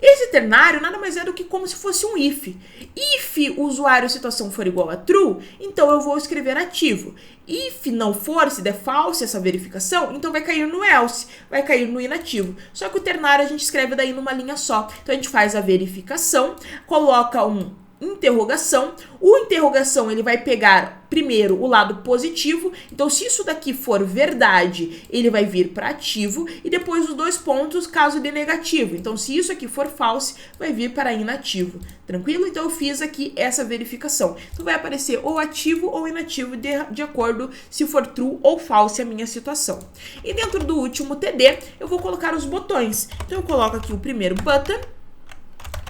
Esse ternário nada mais é do que como se fosse um if. If o usuário situação for igual a true, então eu vou escrever ativo. If não for, se der false essa verificação, então vai cair no else, vai cair no inativo. Só que o ternário a gente escreve daí numa linha só. Então a gente faz a verificação, coloca um interrogação. O interrogação ele vai pegar primeiro o lado positivo, então se isso daqui for verdade, ele vai vir para ativo e depois os dois pontos caso de negativo. Então se isso aqui for false, vai vir para inativo. Tranquilo? Então eu fiz aqui essa verificação. Então vai aparecer ou ativo ou inativo de acordo se for true ou false a minha situação. E dentro do último TD, eu vou colocar os botões. Então eu coloco aqui o primeiro button,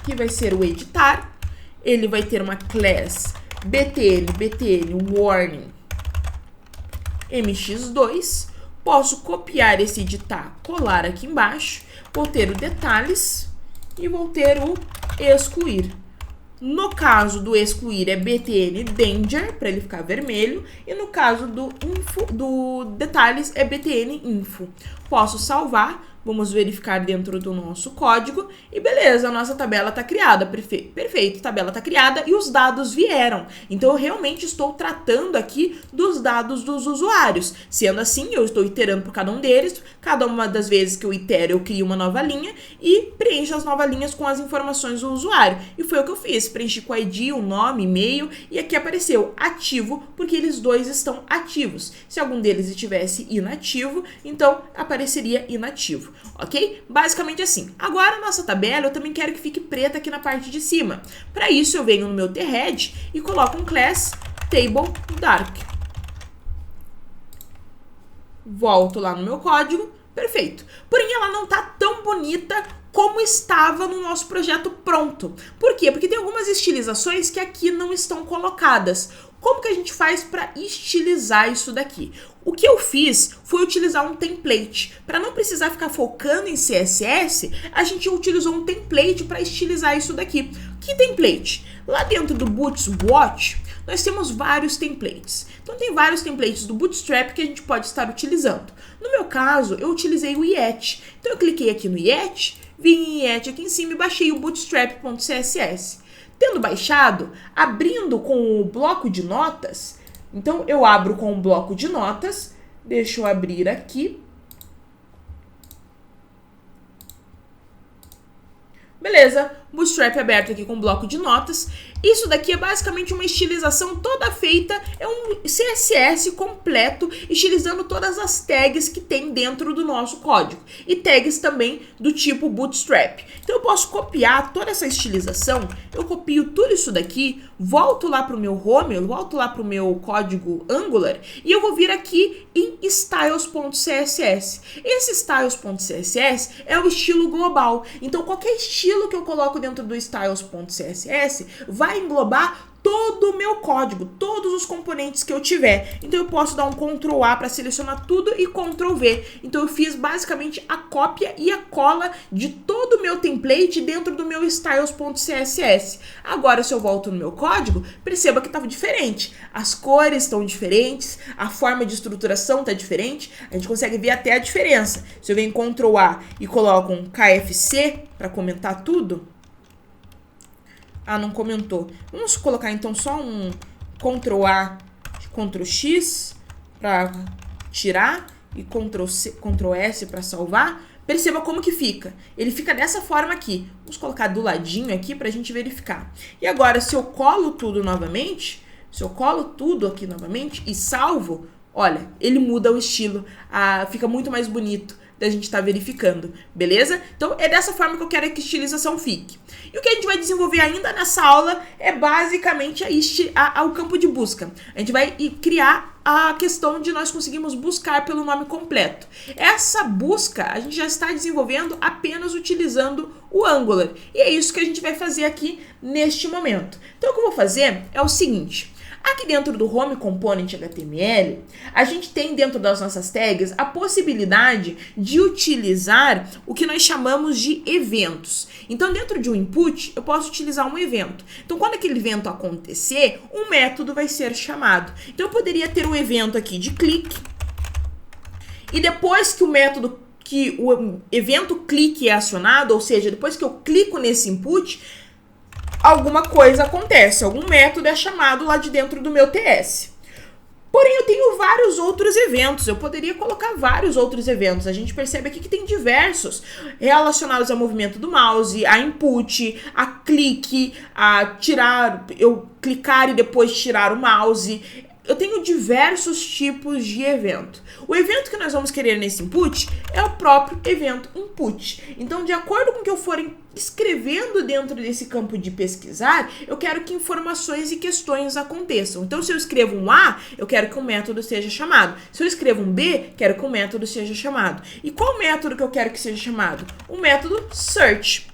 que vai ser o editar. Ele vai ter uma class btn warning mx2. Posso copiar esse editar, colar aqui embaixo. Vou ter o detalhes e vou ter o excluir. No caso do excluir é btn danger, para ele ficar vermelho. E no caso do detalhes é btn info. Posso salvar. Vamos verificar dentro do nosso código e beleza, a nossa tabela está criada, perfeito, a tabela está criada e os dados vieram. Então eu realmente estou tratando aqui dos dados dos usuários. Sendo assim, eu estou iterando por cada um deles, cada uma das vezes que eu itero eu crio uma nova linha e preencho as novas linhas com as informações do usuário. E foi o que eu fiz, preenchi com ID, o nome, e-mail e aqui apareceu ativo porque eles dois estão ativos. Se algum deles estivesse inativo, então apareceria inativo. Ok? Basicamente assim. Agora, a nossa tabela, eu também quero que fique preta aqui na parte de cima. Para isso, eu venho no meu thread e coloco um class table dark. Volto lá no meu código. Perfeito. Porém, ela não tá tão bonita como estava no nosso projeto pronto. Por quê? Porque tem algumas estilizações que aqui não estão colocadas. Como que a gente faz para estilizar isso daqui? O que eu fiz foi utilizar um template. Para não precisar ficar focando em CSS, a gente utilizou um template para estilizar isso daqui. Que template? Lá dentro do Bootswatch, nós temos vários templates. Então tem vários templates do Bootstrap que a gente pode estar utilizando. No meu caso, eu utilizei o Yet. Então eu cliquei aqui no Yet, vim em Yet aqui em cima e baixei o bootstrap.css. Tendo baixado, abrindo com o bloco de notas, então eu abro com o bloco de notas, deixa eu abrir aqui. Beleza, Bootstrap aberto aqui com o bloco de notas. Isso daqui é basicamente uma estilização toda feita, é um CSS completo, estilizando todas as tags que tem dentro do nosso código. E tags também do tipo Bootstrap. Então eu posso copiar toda essa estilização, eu copio tudo isso daqui, volto lá para o meu home, eu volto lá para o meu código Angular e eu vou vir aqui em styles.css. Esse styles.css é o estilo global. Então qualquer estilo que eu coloco dentro do styles.css vai englobar todo o meu código, todos os componentes que eu tiver. Então eu posso dar um Ctrl A para selecionar tudo e Ctrl V. Então eu fiz basicamente a cópia e a cola de todo o meu template dentro do meu styles.css. Agora se eu volto no meu código, perceba que estava diferente. As cores estão diferentes, a forma de estruturação está diferente, a gente consegue ver até a diferença. Se eu venho em Ctrl A e coloco um KFC para comentar tudo, ah, não comentou. Vamos colocar então só um Ctrl A, Ctrl X para tirar e Ctrl S para salvar. Perceba como que fica. Ele fica dessa forma aqui. Vamos colocar do ladinho aqui para a gente verificar. E agora, se eu colo tudo novamente, se eu colo tudo aqui novamente e salvo, olha, ele muda o estilo, fica muito mais bonito da gente estar verificando, beleza? Então, é dessa forma que eu quero que a estilização fique. E o que a gente vai desenvolver ainda nessa aula é basicamente o campo de busca. A gente vai criar a questão de nós conseguirmos buscar pelo nome completo. Essa busca a gente já está desenvolvendo apenas utilizando o Angular. E é isso que a gente vai fazer aqui neste momento. Então, o que eu vou fazer é o seguinte. Aqui dentro do Home Component HTML, a gente tem dentro das nossas tags a possibilidade de utilizar o que nós chamamos de eventos. Então, dentro de um input, eu posso utilizar um evento. Então, quando aquele evento acontecer, um método vai ser chamado. Então, eu poderia ter um evento aqui de clique. E depois que o evento clique é acionado, ou seja, depois que eu clico nesse input, alguma coisa acontece, algum método é chamado lá de dentro do meu TS. Porém, eu tenho vários outros eventos, eu poderia colocar vários outros eventos. A gente percebe aqui que tem diversos relacionados ao movimento do mouse, a input, a clique, eu clicar e depois tirar o mouse. Eu tenho diversos tipos de evento. O evento que nós vamos querer nesse input é o próprio evento input. Então, de acordo com o que eu for escrevendo dentro desse campo de pesquisar, eu quero que informações e questões aconteçam. Então, se eu escrevo um A, eu quero que um método seja chamado. Se eu escrevo um B, quero que um método seja chamado. E qual método que eu quero que seja chamado? O método search.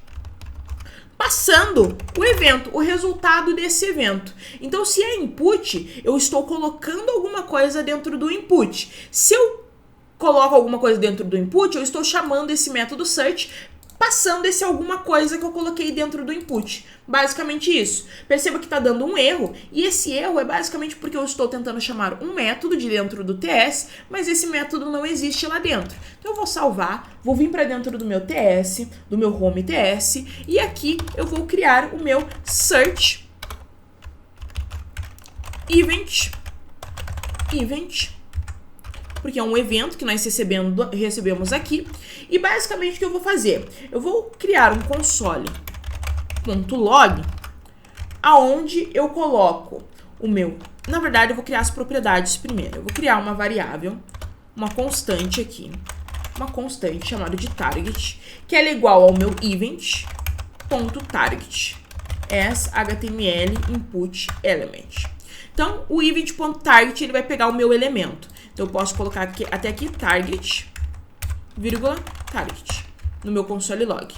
Passando o evento, o resultado desse evento. Então, se é input, eu estou colocando alguma coisa dentro do input. Se eu coloco alguma coisa dentro do input, eu estou chamando esse método search, passando esse alguma coisa que eu coloquei dentro do input. Basicamente isso. Perceba que está dando um erro, e esse erro é basicamente porque eu estou tentando chamar um método de dentro do TS, mas esse método não existe lá dentro. Então eu vou salvar, vou vir para dentro do meu TS, do meu Home TS, e aqui eu vou criar o meu Search Event, porque é um evento que nós recebemos aqui. E basicamente o que eu vou fazer? Eu vou criar um console.log, aonde eu coloco o meu... Na verdade, eu vou criar as propriedades primeiro. Eu vou criar uma variável, uma constante aqui, uma constante chamada de target, que ela é igual ao meu event.target as HTML input element. Então, o event.target ele vai pegar o meu elemento. Então, eu posso colocar aqui, até aqui target, vírgula, target, no meu console log.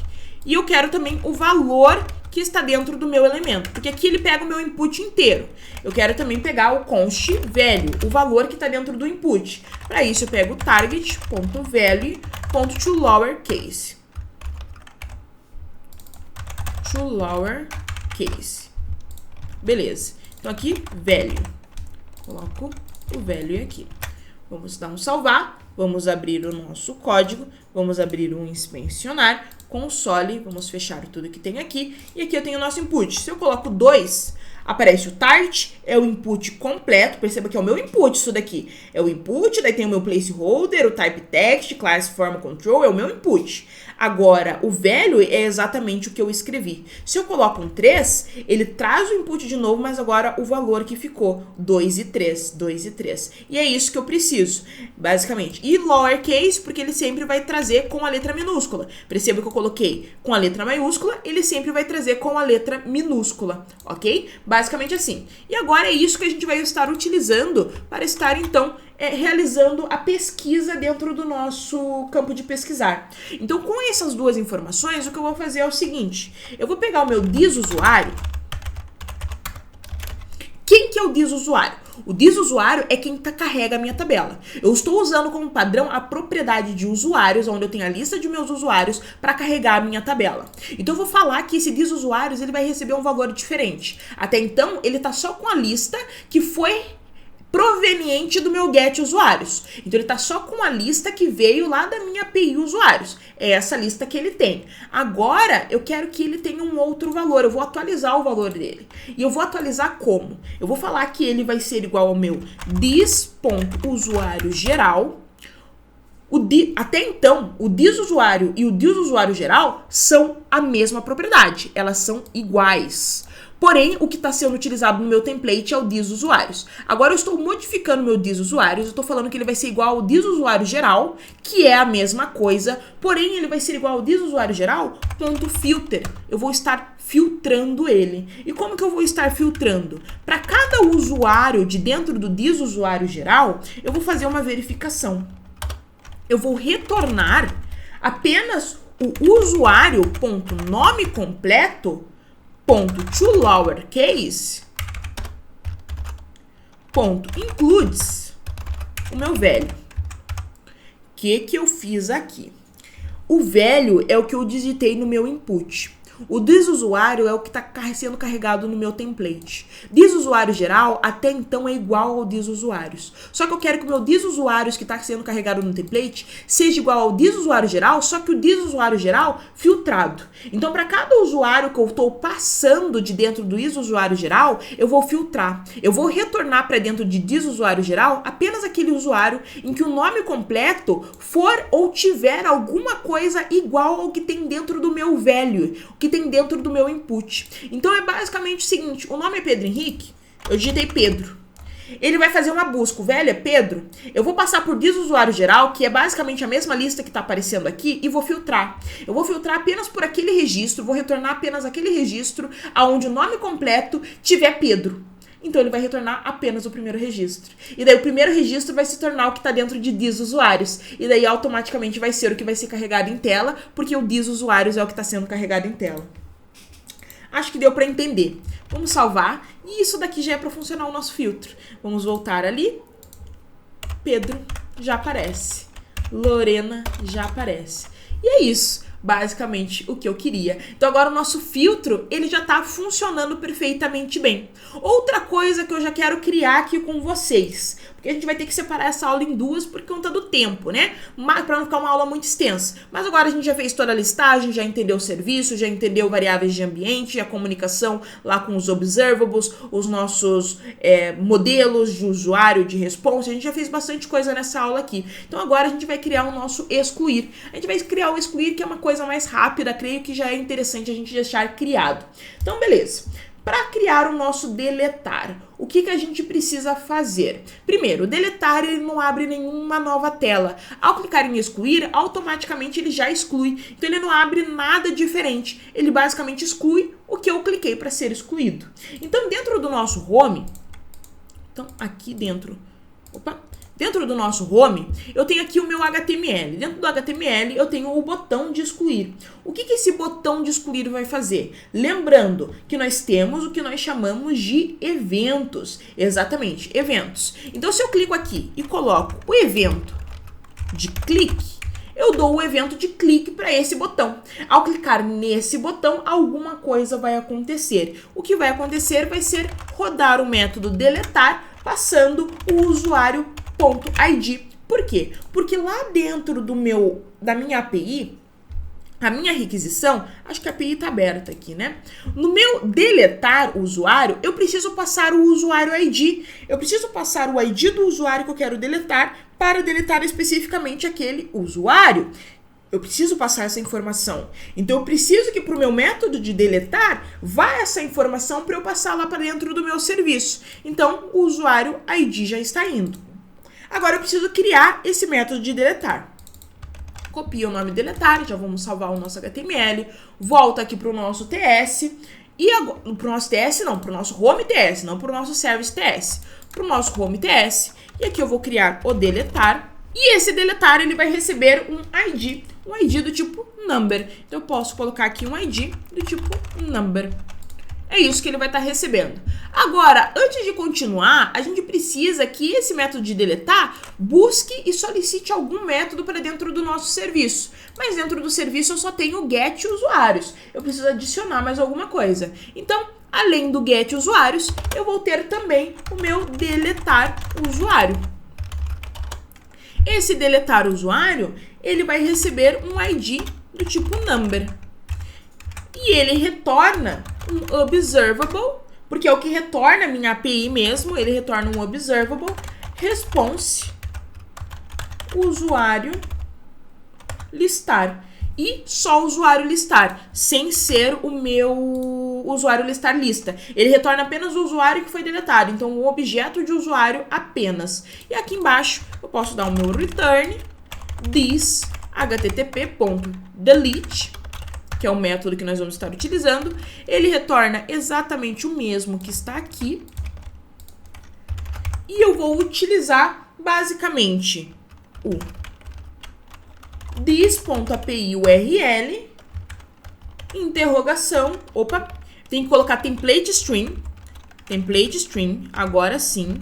E eu quero também o valor que está dentro do meu elemento, porque aqui ele pega o meu input inteiro. Eu quero também pegar o const value, o valor que está dentro do input. Para isso, eu pego target.value.toLowerCase. toLowerCase. Beleza. Então, aqui, value. Coloco o value aqui. Vamos dar um salvar. Vamos abrir o nosso código. Vamos abrir um inspecionar. Console. Vamos fechar tudo que tem aqui. E aqui eu tenho o nosso input. Se eu coloco 2, aparece o target, é o input completo. Perceba que é o meu input isso daqui. É o input, daí tem o meu placeholder, o type text, class, form, control, é o meu input. Agora, o value é exatamente o que eu escrevi. Se eu coloco um 3, ele traz o input de novo, mas agora o valor que ficou, 2 e 3, 2 e 3. E é isso que eu preciso, basicamente. E lowercase, porque ele sempre vai trazer com a letra minúscula. Perceba que eu coloquei com a letra maiúscula, ele sempre vai trazer com a letra minúscula, ok? Basicamente assim. E agora é isso que a gente vai estar utilizando para estar, então, realizando a pesquisa dentro do nosso campo de pesquisar. Então, com essas duas informações, o que eu vou fazer é o seguinte. Eu vou pegar o meu disusuário. Quem que é o disusuário? O disusuário é quem carrega a minha tabela. Eu estou usando como padrão a propriedade de usuários, onde eu tenho a lista de meus usuários para carregar a minha tabela. Então, eu vou falar que esse disusuários ele vai receber um valor diferente. Até então, ele está só com a lista que foi proveniente do meu get usuários. Então, ele está só com a lista que veio lá da minha API usuários. É essa lista que ele tem. Agora, eu quero que ele tenha um outro valor. Eu vou atualizar o valor dele. E eu vou atualizar como? Eu vou falar que ele vai ser igual ao meu dis.usuário geral. Até então, o disusuário e o disusuário geral são a mesma propriedade, elas são iguais. Porém, o que está sendo utilizado no meu template é o disusuários. Agora eu estou modificando meu disusuários, eu estou falando que ele vai ser igual ao disusuário geral, que é a mesma coisa, porém ele vai ser igual ao disusuário geral, ponto filter. Eu vou estar filtrando ele. E como que eu vou estar filtrando? Para cada usuário de dentro do disusuário geral, eu vou fazer uma verificação. Eu vou retornar apenas o usuário.nome completo to lowercase includes o meu velho. O que eu fiz aqui? O velho é o que eu digitei no meu input. O disusuário é o que está sendo carregado no meu template. Disusuário geral até então é igual ao disusuários. Só que eu quero que o meu disusuários que está sendo carregado no template seja igual ao disusuário geral, só que o disusuário geral filtrado. Então, para cada usuário que eu estou passando de dentro do disusuário geral, eu vou filtrar. Eu vou retornar para dentro de disusuário geral apenas aquele usuário em que o nome completo for ou tiver alguma coisa igual ao que tem dentro do meu velho, que tem dentro do meu input. Então é basicamente o seguinte, o nome é Pedro Henrique, eu digitei Pedro. Ele vai fazer uma busca, o velho é Pedro, eu vou passar por disusuário geral, que é basicamente a mesma lista que está aparecendo aqui, e vou filtrar. Eu vou filtrar apenas por aquele registro, vou retornar apenas aquele registro onde o nome completo tiver Pedro. Então ele vai retornar apenas o primeiro registro. E daí o primeiro registro vai se tornar o que está dentro de disusuários. E daí automaticamente vai ser o que vai ser carregado em tela, porque o disusuários é o que está sendo carregado em tela. Acho que deu para entender. Vamos salvar. E isso daqui já é para funcionar o nosso filtro. Vamos voltar ali. Pedro já aparece. Lorena já aparece. E é isso. Basicamente o que eu queria. Então agora o nosso filtro, ele já está funcionando perfeitamente bem. Outra coisa que eu já quero criar aqui com vocês, porque a gente vai ter que separar essa aula em duas por conta do tempo, né? Para não ficar uma aula muito extensa. Mas agora a gente já fez toda a listagem, já entendeu o serviço, já entendeu variáveis de ambiente, a comunicação lá com os observables, os nossos modelos de usuário, de response. A gente já fez bastante coisa nessa aula aqui. Então agora a gente vai criar o nosso excluir. A gente vai criar o excluir, que é uma coisa mais rápida, creio que já é interessante a gente deixar criado. Então, beleza. Para criar o nosso deletar, o que a gente precisa fazer? Primeiro, o deletar ele não abre nenhuma nova tela. Ao clicar em excluir, automaticamente ele já exclui. Então ele não abre nada diferente. Ele basicamente exclui o que eu cliquei para ser excluído. Então dentro do nosso home, então aqui dentro, dentro do nosso home, eu tenho aqui o meu HTML. Dentro do HTML, eu tenho o botão de excluir. O que esse botão de excluir vai fazer? Lembrando que nós temos o que nós chamamos de eventos. Exatamente, eventos. Então, se eu clico aqui e coloco o evento de clique, eu dou o evento de clique para esse botão. Ao clicar nesse botão, alguma coisa vai acontecer. O que vai acontecer vai ser rodar o método deletar, passando o usuário .id. Por quê? Porque lá dentro da minha API, a minha requisição, acho que a API está aberta aqui, né? No meu deletar usuário, eu preciso passar o usuário ID. Eu preciso passar o ID do usuário que eu quero deletar para deletar especificamente aquele usuário. Eu preciso passar essa informação. Então, eu preciso que para o meu método de deletar, vá essa informação para eu passar lá para dentro do meu serviço. Então, o usuário ID já está indo. Agora eu preciso criar esse método de deletar. Copio o nome deletar, já vamos salvar o nosso HTML, volta aqui para o nosso TS, e agora, para o nosso TS não, para o nosso home TS, não para o nosso service TS, para o nosso home TS, e aqui eu vou criar o deletar, e esse deletar ele vai receber um ID do tipo number. Então eu posso colocar aqui um ID do tipo number. É isso que ele vai estar recebendo. Agora, antes de continuar, a gente precisa que esse método de deletar busque e solicite algum método para dentro do nosso serviço. Mas dentro do serviço eu só tenho o get usuários. Eu preciso adicionar mais alguma coisa. Então, além do get usuários, eu vou ter também o meu deletar usuário. Esse deletar usuário, ele vai receber um ID do tipo number. E ele retorna um observable, porque é o que retorna a minha API mesmo, ele retorna um observable response usuário listar. E só o usuário listar, sem ser o meu usuário listar lista. Ele retorna apenas o usuário que foi deletado, então o objeto de usuário apenas. E aqui embaixo eu posso dar o meu return this http.delete, que é o método que nós vamos estar utilizando. Ele retorna exatamente o mesmo que está aqui. E eu vou utilizar basicamente o this.api URL, interrogação, opa, tem que colocar template string, agora sim,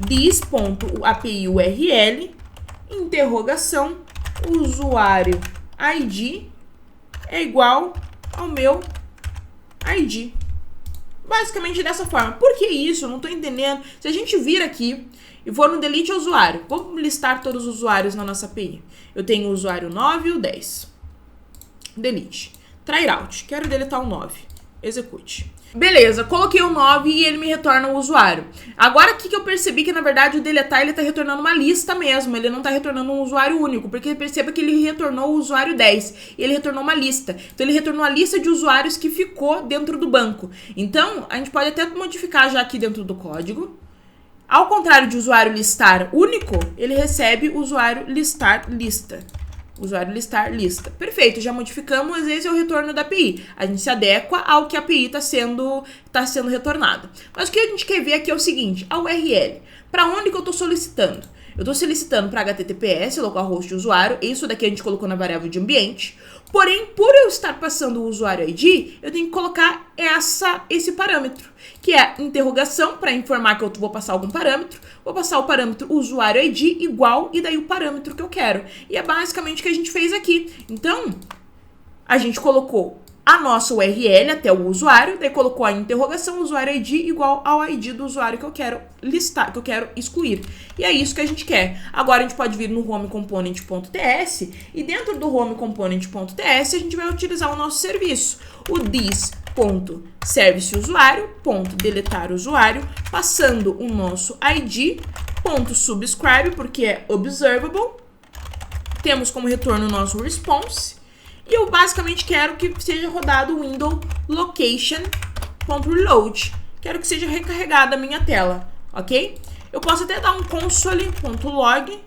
this.api URL, interrogação, usuário ID é igual ao meu ID. Basicamente dessa forma. Por que isso? Eu não tô entendendo. Se a gente vir aqui e for no delete usuário, vamos listar todos os usuários na nossa API. Eu tenho o usuário 9 e o 10. Delete. Try out. Quero deletar o 9. Execute. Beleza, coloquei o 9 e ele me retorna o usuário. Agora aqui que eu percebi que na verdade o deletar ele tá retornando uma lista mesmo, ele não tá retornando um usuário único, porque perceba que ele retornou o usuário 10 e ele retornou uma lista. Então ele retornou a lista de usuários que ficou dentro do banco. Então a gente pode até modificar já aqui dentro do código. Ao contrário de usuário listar único, ele recebe usuário listar lista. Usuário listar lista. Perfeito, já modificamos, esse é o retorno da API. A gente se adequa ao que a API está sendo retornada. Mas o que a gente quer ver aqui é o seguinte, a URL. Para onde que eu estou solicitando? Eu estou solicitando para HTTPS, localhost usuário, isso daqui a gente colocou na variável de ambiente. Porém, por eu estar passando o usuário ID, eu tenho que colocar esse parâmetro, que é a interrogação para informar que eu vou passar algum parâmetro. Vou passar o parâmetro usuário ID igual e daí o parâmetro que eu quero. E é basicamente o que a gente fez aqui. Então, a gente colocou a nossa URL até o usuário, daí colocou a interrogação usuário ID igual ao ID do usuário que eu quero listar, que eu quero excluir. E é isso que a gente quer. Agora a gente pode vir no homecomponent.ts e dentro do homecomponent.ts a gente vai utilizar o nosso serviço, o this.serviceusuário.deletar usuário, passando o nosso ID.subscribe, porque é observable. Temos como retorno o nosso response. E eu basicamente quero que seja rodado o window location.reload. Quero que seja recarregada a minha tela, ok? Eu posso até dar um console.log.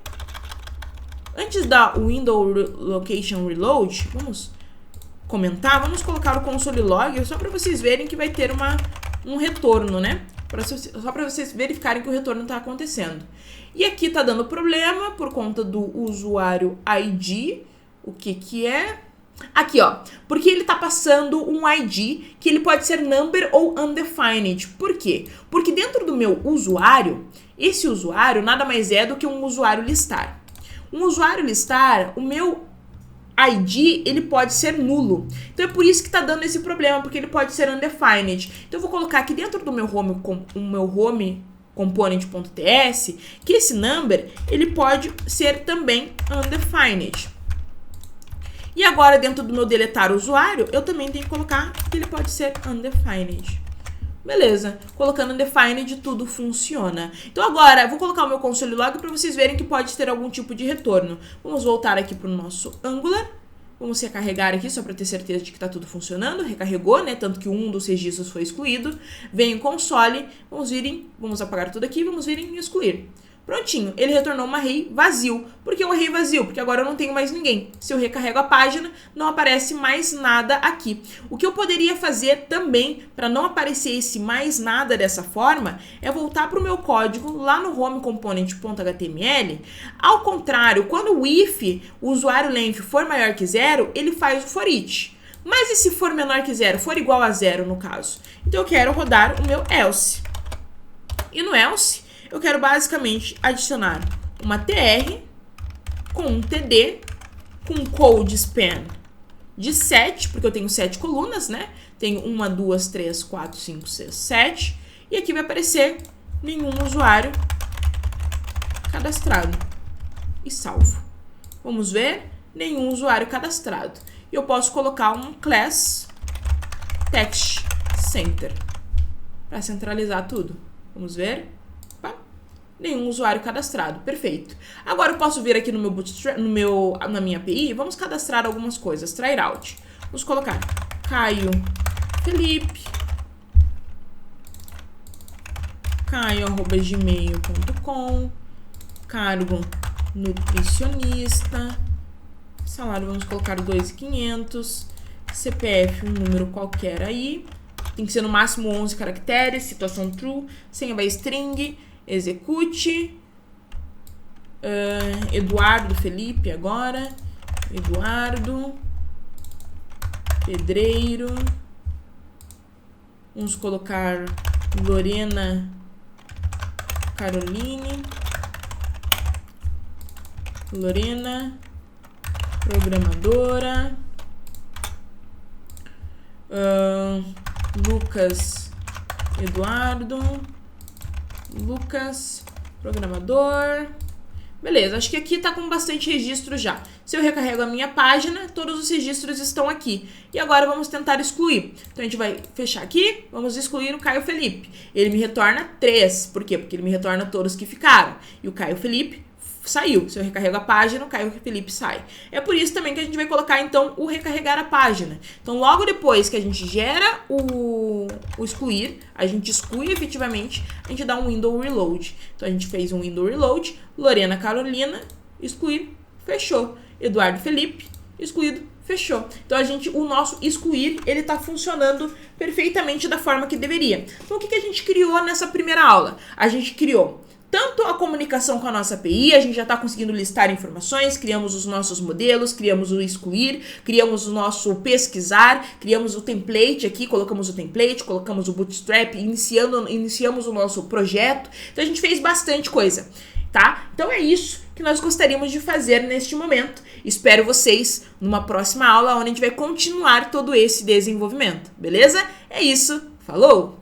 Antes da window location reload, vamos comentar, vamos colocar o console log só para vocês verem que vai ter um retorno, né? Só para vocês verificarem que o retorno está acontecendo. E aqui está dando problema por conta do usuário ID. O que é? Aqui, ó, porque ele tá passando um ID que ele pode ser number ou undefined. Por quê? Porque dentro do meu usuário, esse usuário nada mais é do que um usuário listar. Um usuário listar, o meu ID, ele pode ser nulo. Então é por isso que tá dando esse problema, porque ele pode ser undefined. Então eu vou colocar aqui dentro do meu home component.ts que esse number, ele pode ser também undefined. E agora, dentro do meu deletar usuário, eu também tenho que colocar que ele pode ser undefined. Beleza. Colocando undefined, tudo funciona. Então agora, eu vou colocar o meu console log para vocês verem que pode ter algum tipo de retorno. Vamos voltar aqui para o nosso Angular. Vamos recarregar aqui, só para ter certeza de que está tudo funcionando. Recarregou, né? Tanto que um dos registros foi excluído. Vem o console. Vamos apagar tudo aqui. Vamos vir em excluir. Prontinho, ele retornou um array vazio. Por que um array vazio? Porque agora eu não tenho mais ninguém. Se eu recarrego a página, não aparece mais nada aqui. O que eu poderia fazer também, para não aparecer esse mais nada dessa forma, é voltar para o meu código lá no homecomponent.html. Ao contrário, quando o if, o usuário length, for maior que 0, ele faz o for each. Mas e se for menor que 0, for igual a 0 no caso? Então eu quero rodar o meu else. E no else, eu quero basicamente adicionar uma tr com um td com code span de 7, porque eu tenho 7 colunas, né? Tenho 1, 2, 3, 4, 5, 6, 7. E aqui vai aparecer nenhum usuário cadastrado. E salvo. Vamos ver, nenhum usuário cadastrado. E eu posso colocar um class text center para centralizar tudo. Vamos ver. Nenhum usuário cadastrado. Perfeito. Agora eu posso vir aqui no meu Bootstrap, na minha API, vamos cadastrar algumas coisas. Tryout. Vamos colocar Caio Felipe. caio@gmail.com. Cargo nutricionista. Salário vamos colocar 2.500. CPF, um número qualquer aí. Tem que ser no máximo 11 caracteres. Situação true. Senha by string. Execute. Eduardo Felipe agora. Eduardo. Pedreiro. Vamos colocar Lorena Caroline. Lorena, programadora. Lucas Eduardo. Lucas, programador. Beleza, acho que aqui tá com bastante registro já. Se eu recarrego a minha página, todos os registros estão aqui. E agora vamos tentar excluir. Então a gente vai fechar aqui, vamos excluir o Caio Felipe. Ele me retorna 3. Por quê? Porque ele me retorna todos que ficaram. E o Caio Felipe saiu. Se eu recarrego a página, o Caio Felipe sai. É por isso também que a gente vai colocar, então, o recarregar a página. Então, logo depois que a gente gera o excluir, a gente exclui efetivamente, a gente dá um window reload. Então, a gente fez um window reload, Lorena Carolina, excluir, fechou. Eduardo Felipe, excluído, fechou. Então, o nosso excluir, ele tá funcionando perfeitamente da forma que deveria. Então, o que a gente criou nessa primeira aula? A gente criou tanto a comunicação com a nossa API, a gente já está conseguindo listar informações, criamos os nossos modelos, criamos o excluir, criamos o nosso pesquisar, criamos o template aqui, colocamos o template, colocamos o Bootstrap, iniciamos o nosso projeto. Então a gente fez bastante coisa, tá? Então é isso que nós gostaríamos de fazer neste momento. Espero vocês numa próxima aula, onde a gente vai continuar todo esse desenvolvimento, beleza? É isso, falou!